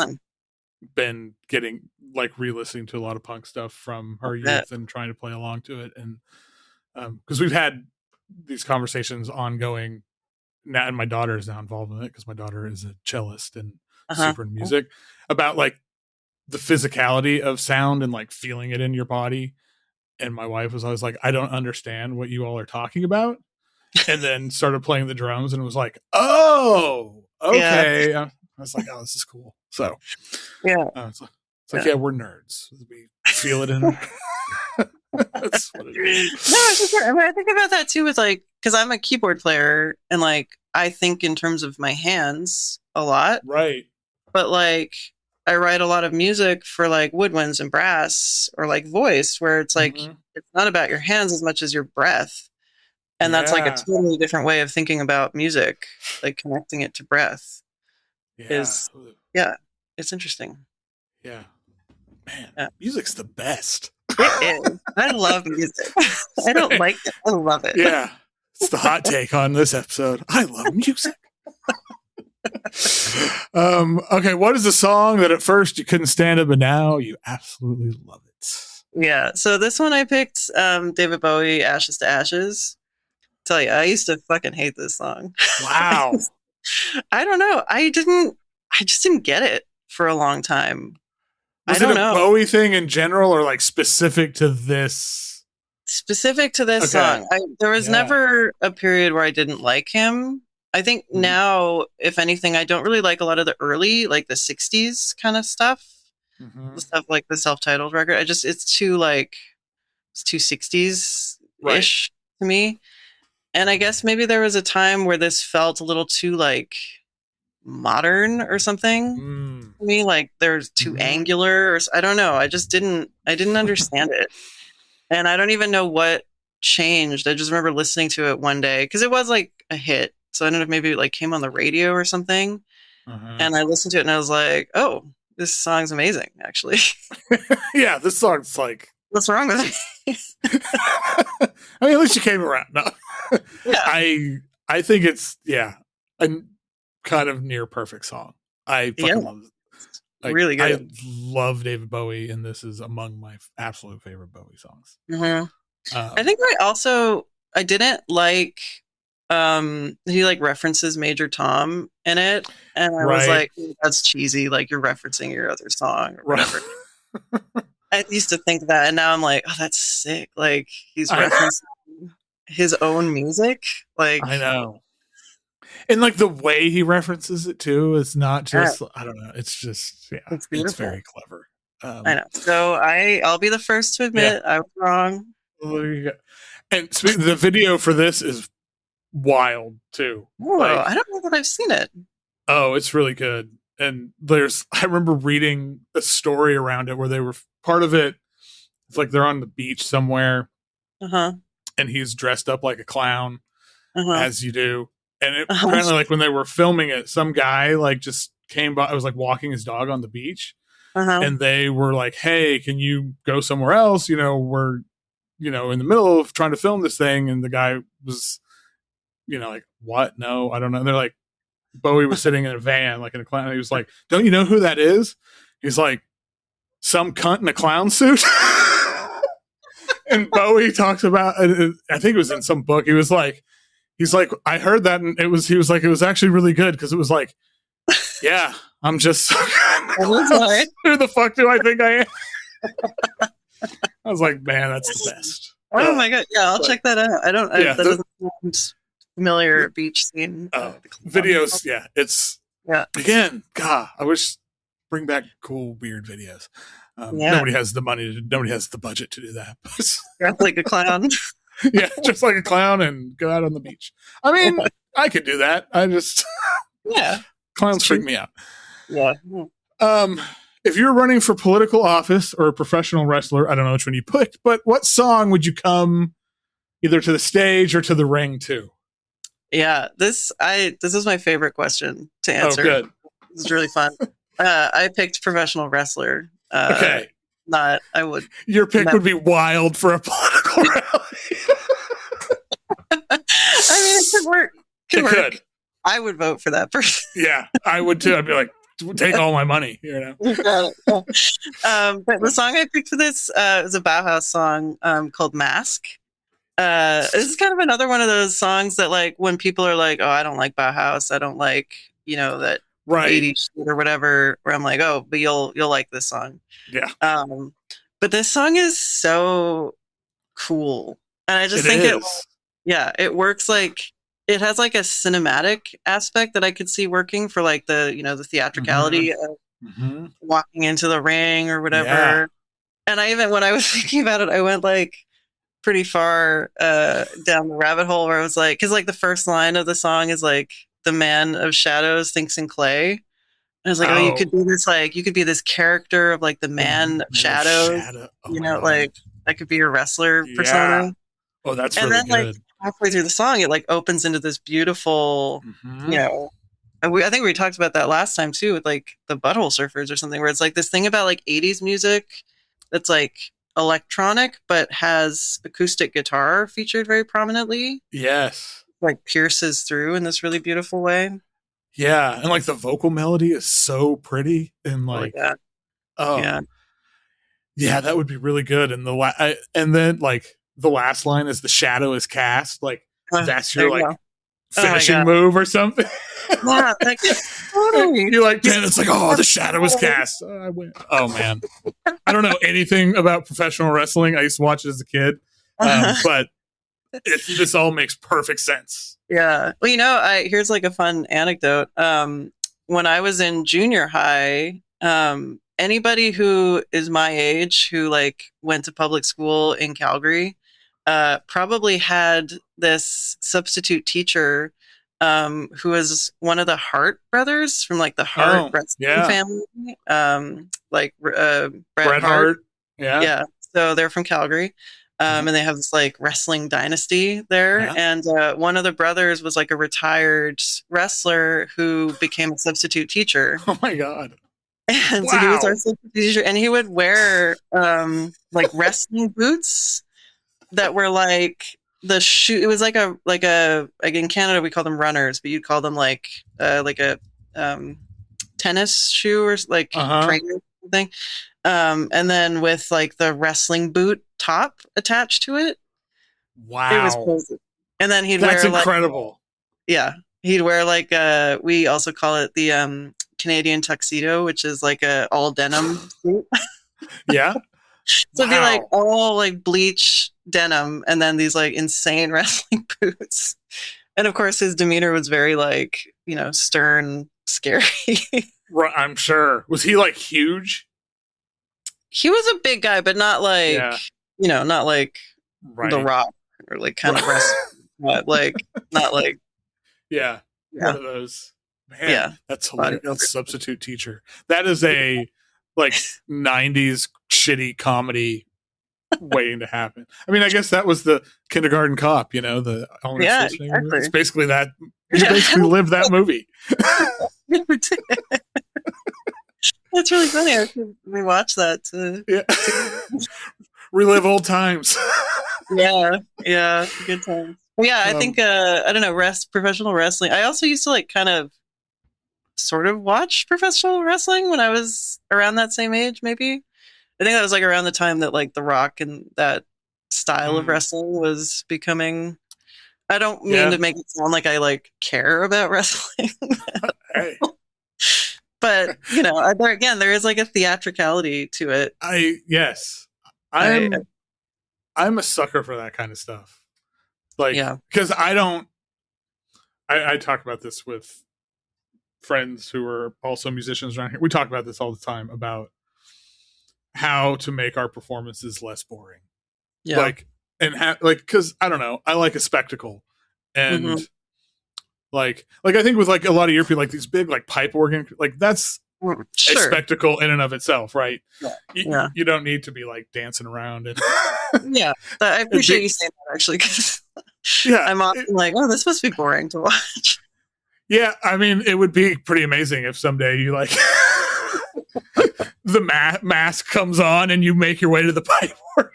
been getting like re-listening to a lot of punk stuff from her youth and trying to play along to it. And because we've had these conversations ongoing now, and my daughter is now involved in it because my daughter is a cellist and super into music, about like the physicality of sound and like feeling it in your body. And my wife was always like, I don't understand what you all are talking about. And then started playing the drums and was like, oh, okay. Yeah. I was like, oh, this is cool. So, yeah. It's like, yeah, we're nerds. We feel it in. That's what it is. No, it's just, I mean, I think about that too with like, because I'm a keyboard player and like, I think in terms of my hands a lot. Right. But like, I write a lot of music for like woodwinds and brass or like voice where it's like, it's not about your hands as much as your breath. And that's like a totally different way of thinking about music, like connecting it to breath. It's interesting. Yeah. Man, music's the best. It is. I love music. I don't like it. I love it. Yeah. It's the hot take on this episode. I love music. Okay, what is the song that at first you couldn't stand it, but now you absolutely love it? Yeah. So this one I picked David Bowie, Ashes to Ashes. Tell you, I used to fucking hate this song. Wow. I don't know. I just didn't get it for a long time. Was it a Bowie thing in general or like specific to this? Specific to this song. There was never a period where I didn't like him. I think now, if anything, I don't really like a lot of the early, like the 60s kind of stuff. The stuff like the self-titled record. It's too 60s-ish to me. And I guess maybe there was a time where this felt a little too like modern or something to me, like there's too angular or I don't know. I didn't understand it. And I don't even know what changed. I just remember listening to it one day because it was like a hit. So I don't know if maybe it like came on the radio or something. And I listened to it and I was like, oh, this song's amazing, actually. Yeah, this song's like, what's wrong with it? I mean, at least you came around. No. Yeah. I think it's a kind of near perfect song. I fucking love it. Like, really good. I love David Bowie, and this is among my absolute favorite Bowie songs. I think I didn't like he like references Major Tom in it, and I was like, that's cheesy, like you're referencing your other song or whatever. I used to think that, and now I'm like, oh, that's sick. Like he's referencing his own music. Like I know. And like the way he references it too is not just I don't know. It's just it's very clever. I know. So I'll be the first to admit I was wrong. Well, there you go. And the video for this is wild too. Oh, like, I don't know that I've seen it. Oh, it's really good. And I remember reading a story around it where they were part of it. It's like they're on the beach somewhere, and he's dressed up like a clown, as you do. And it, apparently, like when they were filming it, some guy like just came by. I was like walking his dog on the beach, and they were like, "Hey, can you go somewhere else? You know, we're in the middle of trying to film this thing." And the guy was, like, "What? No, I don't know." And they're like, Bowie was sitting in a van, like in a clown. He was like, "Don't you know who that is?" He's like, "Some cunt in a clown suit." And Bowie talks about, I think it was in some book. He's like, I heard that, and he was like, it was actually really good because it was like, yeah, I'm just who the fuck do I think I am? I was like, man, that's the best. Oh my god, yeah, I'll check that out. That doesn't sound familiar beach scene. Videos, it's again, God, I wish bring back cool weird videos. Nobody has the money nobody has the budget to do that. Dress like a clown. Yeah, just like a clown and go out on the beach. I mean, I could do that. I just clowns freak me out. Yeah. If you're running for political office or a professional wrestler, I don't know which one you picked, but what song would you come either to the stage or to the ring to? Yeah, this is my favorite question to answer. Oh, good. This is really fun. I picked professional wrestler. Okay. not. I would. Your pick would be wild for a political rally. I mean, it could work. It could. I would vote for that person. Yeah, I would too. I'd be like, take all my money, But the song I picked for this is a Bauhaus song called Mask. This is kind of another one of those songs that, like, when people are like, oh, I don't like Bauhaus, I don't like, that 80s shit or whatever, where I'm like, oh, but you'll like this song. Yeah. But this song is so cool. And I just think it works, like, it has like a cinematic aspect that I could see working for, like, the the theatricality of walking into the ring or whatever. Yeah. And I even, when I was thinking about it, I went like pretty far down the rabbit hole where I was like, because like the first line of the song is like, the man of shadows thinks in clay. And I was like, oh, you could do this, like, you could be this character of like the man of shadows. Like that could be your wrestler persona. Oh, that's really good. Like halfway through the song, it like opens into this beautiful, I think we talked about that last time too, with like the Butthole Surfers or something, where it's like this thing about like 80s music that's like electronic but has acoustic guitar featured very prominently. Yes. Like pierces through in this really beautiful way. Yeah, and like the vocal melody is so pretty and like yeah, that would be really good. And and then like the last line is the shadow is cast, like that's your like finishing move or something. Yeah, like, totally. You like, man, it's like, oh, the shadow is cast. I win. Oh man, I don't know anything about professional wrestling. I used to watch it as a kid, but this all makes perfect sense. Yeah. Well, here's like a fun anecdote. When I was in junior high, anybody who is my age who like went to public school in Calgary probably had this substitute teacher who was one of the Hart brothers from like the Hart wrestling family. Bret Hart. Yeah. So they're from Calgary. And they have this like wrestling dynasty there. Yeah. And one of the brothers was like a retired wrestler who became a substitute teacher. Oh my God. And so he was our substitute teacher, and he would wear like wrestling boots that were like the shoe. It was like in Canada we call them runners, but you'd call them like a tennis shoe or like trainer or something. And then with like the wrestling boot top attached to it. Wow. It was crazy. And then That's incredible. He'd wear like we also call it the Canadian tuxedo, which is like a all denim suit. Yeah. So it'd be like all like bleach denim and then these like insane wrestling boots. And of course his demeanor was very like, stern, scary. Right, I'm sure. Was he like huge? He was a big guy, but not like, not like The Rock or like kind of wrestling, but like not like. Yeah, one of those. Man, that's hilarious. That's substitute teacher. That is a like 90s shitty comedy waiting to happen. I mean, I guess that was the Kindergarten Cop, the Arnold Schwarzenegger. Exactly. It's basically that. You basically lived that movie. That's really funny. I should rewatch that to relive old times. Yeah, good times. Yeah, I think I don't know, professional wrestling. I also used to like kind of sort of watch professional wrestling when I was around that same age, maybe. I think that was like around the time that like The Rock and that style of wrestling was becoming. I don't mean to make it sound like I like care about wrestling. Hey. But there is like a theatricality to it. I'm a sucker for that kind of stuff. Like, because I talk about this with friends who are also musicians around here. We talk about this all the time about how to make our performances less boring. Yeah. Like, because I don't know, I like a spectacle, and like I think with like a lot of your people, like these big like pipe organ, like that's a spectacle in and of itself, right? Yeah. You don't need to be like dancing around and I appreciate you saying that actually, because I'm often like, oh, this must be boring to watch. Yeah, I mean, it would be pretty amazing if someday you like the mask comes on and you make your way to the pipe organ,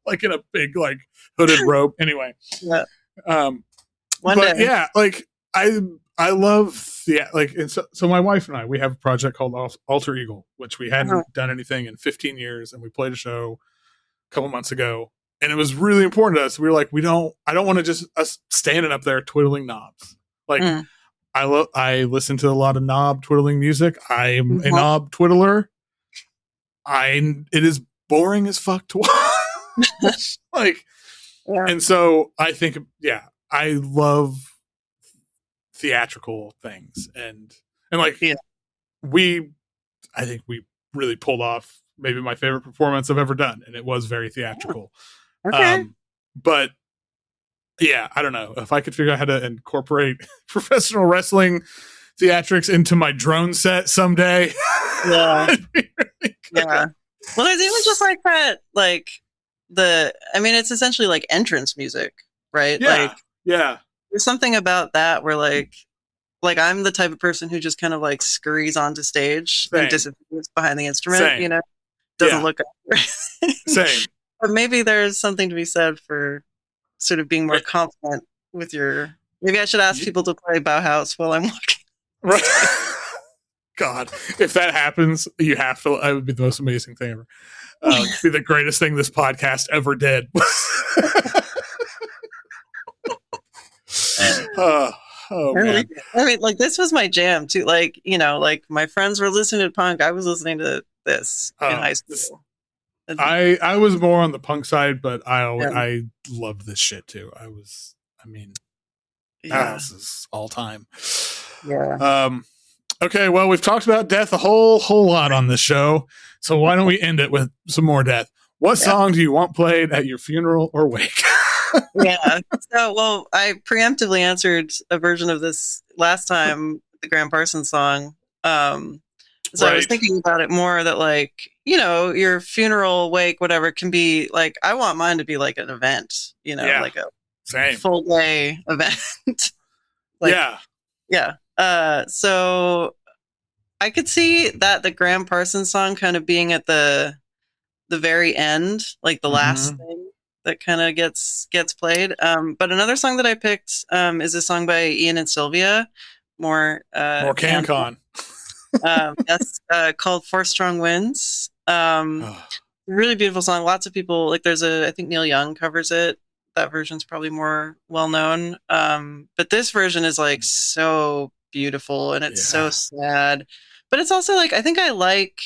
like in a big like hooded robe. Anyway, yeah. One day. Yeah, like I love like, and so my wife and I, we have a project called Alter Eagle, which we hadn't done anything in 15 years, and we played a show a couple months ago, and it was really important to us. We were like, I don't want to just us standing up there twiddling knobs. Like I listen to a lot of knob twiddling music. I'm a knob twiddler. It is boring as fuck to watch. Like, and so I think, I love theatrical things, and like I think we really pulled off maybe my favorite performance I've ever done, and it was very theatrical. Okay. But yeah, I don't know if I could figure out how to incorporate professional wrestling theatrics into my drone set someday. Yeah. Yeah. Well, there's even just like that, like it's essentially like entrance music, right? Yeah. Like, yeah. There's something about that where like I'm the type of person who just kind of like scurries onto stage and disappears behind the instrument, doesn't look up. Same. But maybe there's something to be said for sort of being more confident with your. Maybe I should ask people to play Bauhaus while I'm walking. Right. God, if that happens, you have to. It would be the most amazing thing ever. It'd be the greatest thing this podcast ever did. Man. I mean, like, this was my jam too. Like, like my friends were listening to punk. I was listening to this in high school. I was more on the punk side, but I loved this shit too. This is all time. Yeah. Okay, well, we've talked about death a whole lot on this show, so why don't we end it with some more death? What song do you want played at your funeral or wake? Yeah. So, well, I preemptively answered a version of this last time, the Graham Parsons song. So I was thinking about it more that, like, your funeral, wake, whatever, can be like, I want mine to be like an event, like a full day event. Like, yeah. So I could see that the Graham Parsons song kind of being at the very end, like the last thing that kind of gets played. But another song that I picked is a song by Ian and Sylvia, more CanCon. Yes, called Four Strong Winds. Really beautiful song. Lots of people, like, I think Neil Young covers it. That version's probably more well known. But this version is like so beautiful, and it's so sad. But it's also like, I think I like,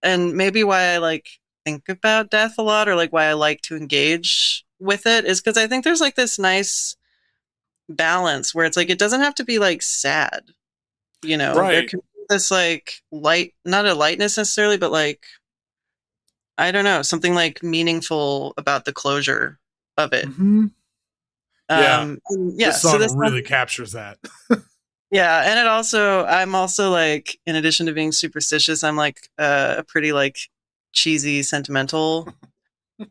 and maybe why I like think about death a lot, or like why I like to engage with it, is because I think there's like this nice balance where it's like, it doesn't have to be like sad, there can be this like light, not a lightness necessarily, but like, I don't know, something like meaningful about the closure of it. This song really captures that. Yeah, and I'm also like, in addition to being superstitious, I'm like a pretty like cheesy, sentimental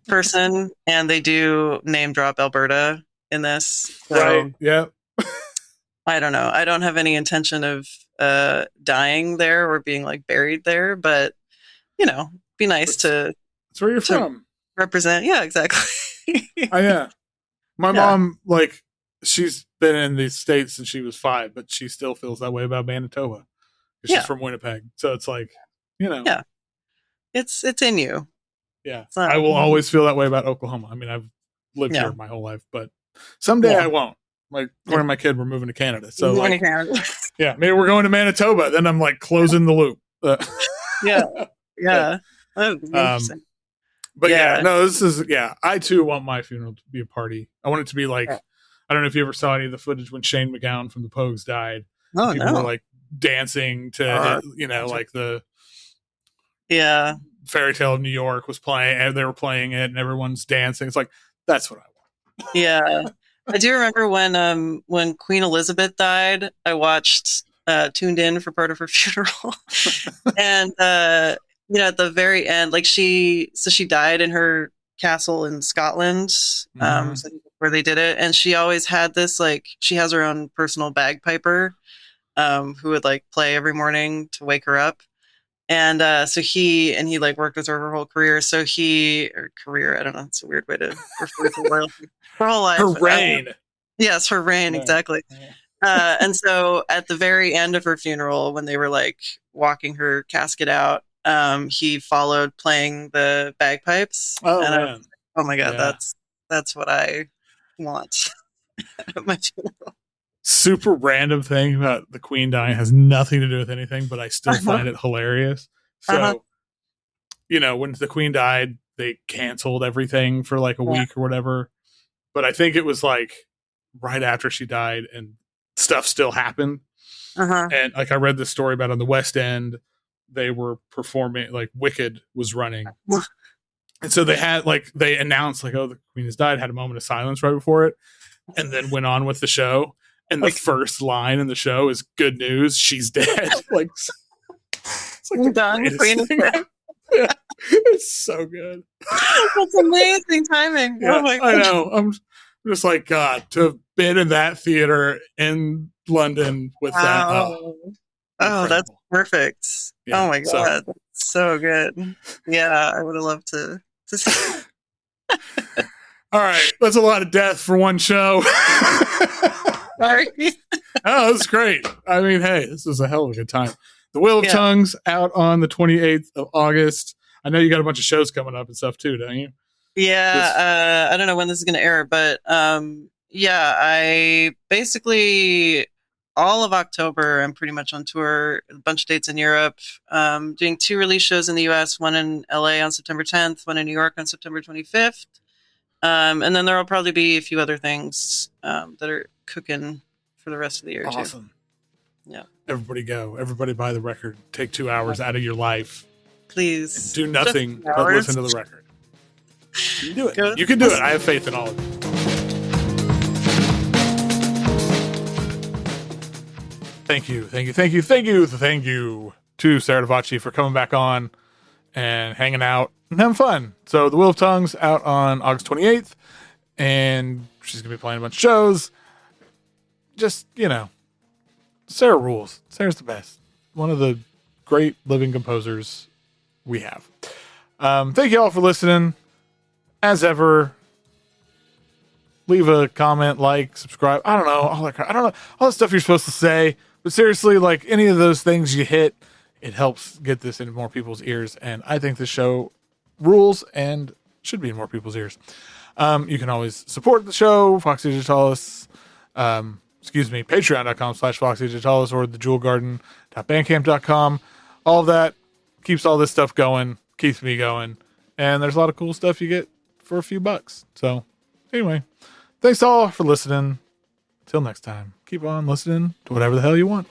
person, and they do name drop Alberta in this. So right. Yeah. I don't know. I don't have any intention of dying there or being like buried there, but be nice to. That's where you're from. Represent. Yeah, exactly. Yeah. My mom, like, she's been in the States since she was 5, but she still feels that way about Manitoba. She's from Winnipeg. So it's like, Yeah. It's in you. Yeah. I will always feel that way about Oklahoma. I mean, I've lived here my whole life, but someday I won't. Like, according to my kid, we're moving to Canada. So, like, maybe we're going to Manitoba. Then I'm like closing the loop. Yeah. Interesting. But this is, I too want my funeral to be a party. I want it to be like, I don't know if you ever saw any of the footage when Shane MacGowan from the Pogues died. Oh, people were like dancing to, like the Fairy Tale of New York was playing, and they were playing it, and everyone's dancing. It's like, that's what I want. Yeah. I do remember when Queen Elizabeth died, I watched, tuned in for part of her funeral. And, at the very end, like she died in her castle in Scotland, where they did it. And she always had this, like, she has her own personal bagpiper, who would like play every morning to wake her up. And so he like worked with her whole career. So career, I don't know, it's a weird way to refer to royalty. Her whole life. Her reign. Yes, her reign, exactly. And so at the very end of her funeral, when they were like walking her casket out, he followed playing the bagpipes. Oh, and man. Oh my God, that's what I want at my funeral. Super random thing about the Queen dying has nothing to do with anything, but I still find it hilarious. So, when the Queen died, they canceled everything for like a week or whatever. But I think it was like right after she died and stuff still happened. And like I read this story about on the West End, they were performing, like Wicked was running. And so they had they announced like, oh, the Queen has died, had a moment of silence right before it, and then went on with the show. And the first line in the show is "Good news, she's dead." It's like the Queen is dead. Yeah, it's so good. That's amazing timing. Yeah, oh my God. I know. I'm just like, God, to have been in that theater in London with that. Oh, that's perfect. Yeah, oh my God, that's so good. Yeah, I would have loved to see. All right, that's a lot of death for one show. Sorry. Oh, that's great. I mean, hey, this was a hell of a good time. The Wheel of Tongues out on the 28th of August. I know you got a bunch of shows coming up and stuff too, don't you? Yeah, I don't know when this is going to air, but I basically all of October I'm pretty much on tour, a bunch of dates in Europe, doing 2 release shows in the US, one in LA on September 10th, one in New York on September 25th. And then there will probably be a few other things that are cooking for the rest of the year. Awesome. Too. Yeah. Everybody go. Everybody buy the record. Take 2 hours out of your life. Please. Do nothing but listen to the record. You can do it. You can do it. I have faith in all of you. Thank you to Sarah Davachi for coming back on and hanging out and having fun. So the Wheel of Tongues out on August 28th, and she's going to be playing a bunch of shows. Just, Sarah rules. Sarah's the best. One of the great living composers we have. Thank you all for listening. As ever, leave a comment, like, subscribe. I don't know. I don't know all the stuff you're supposed to say. But seriously, like any of those things you hit, it helps get this into more people's ears. And I think this show rules and should be in more people's ears. You can always support the show, Foxy Digitalis. Patreon.com/Foxy Digitalis or thejewelgarden.bandcamp.com. All of that keeps all this stuff going, keeps me going. And there's a lot of cool stuff you get for a few bucks. So anyway, thanks all for listening. Till next time, keep on listening to whatever the hell you want.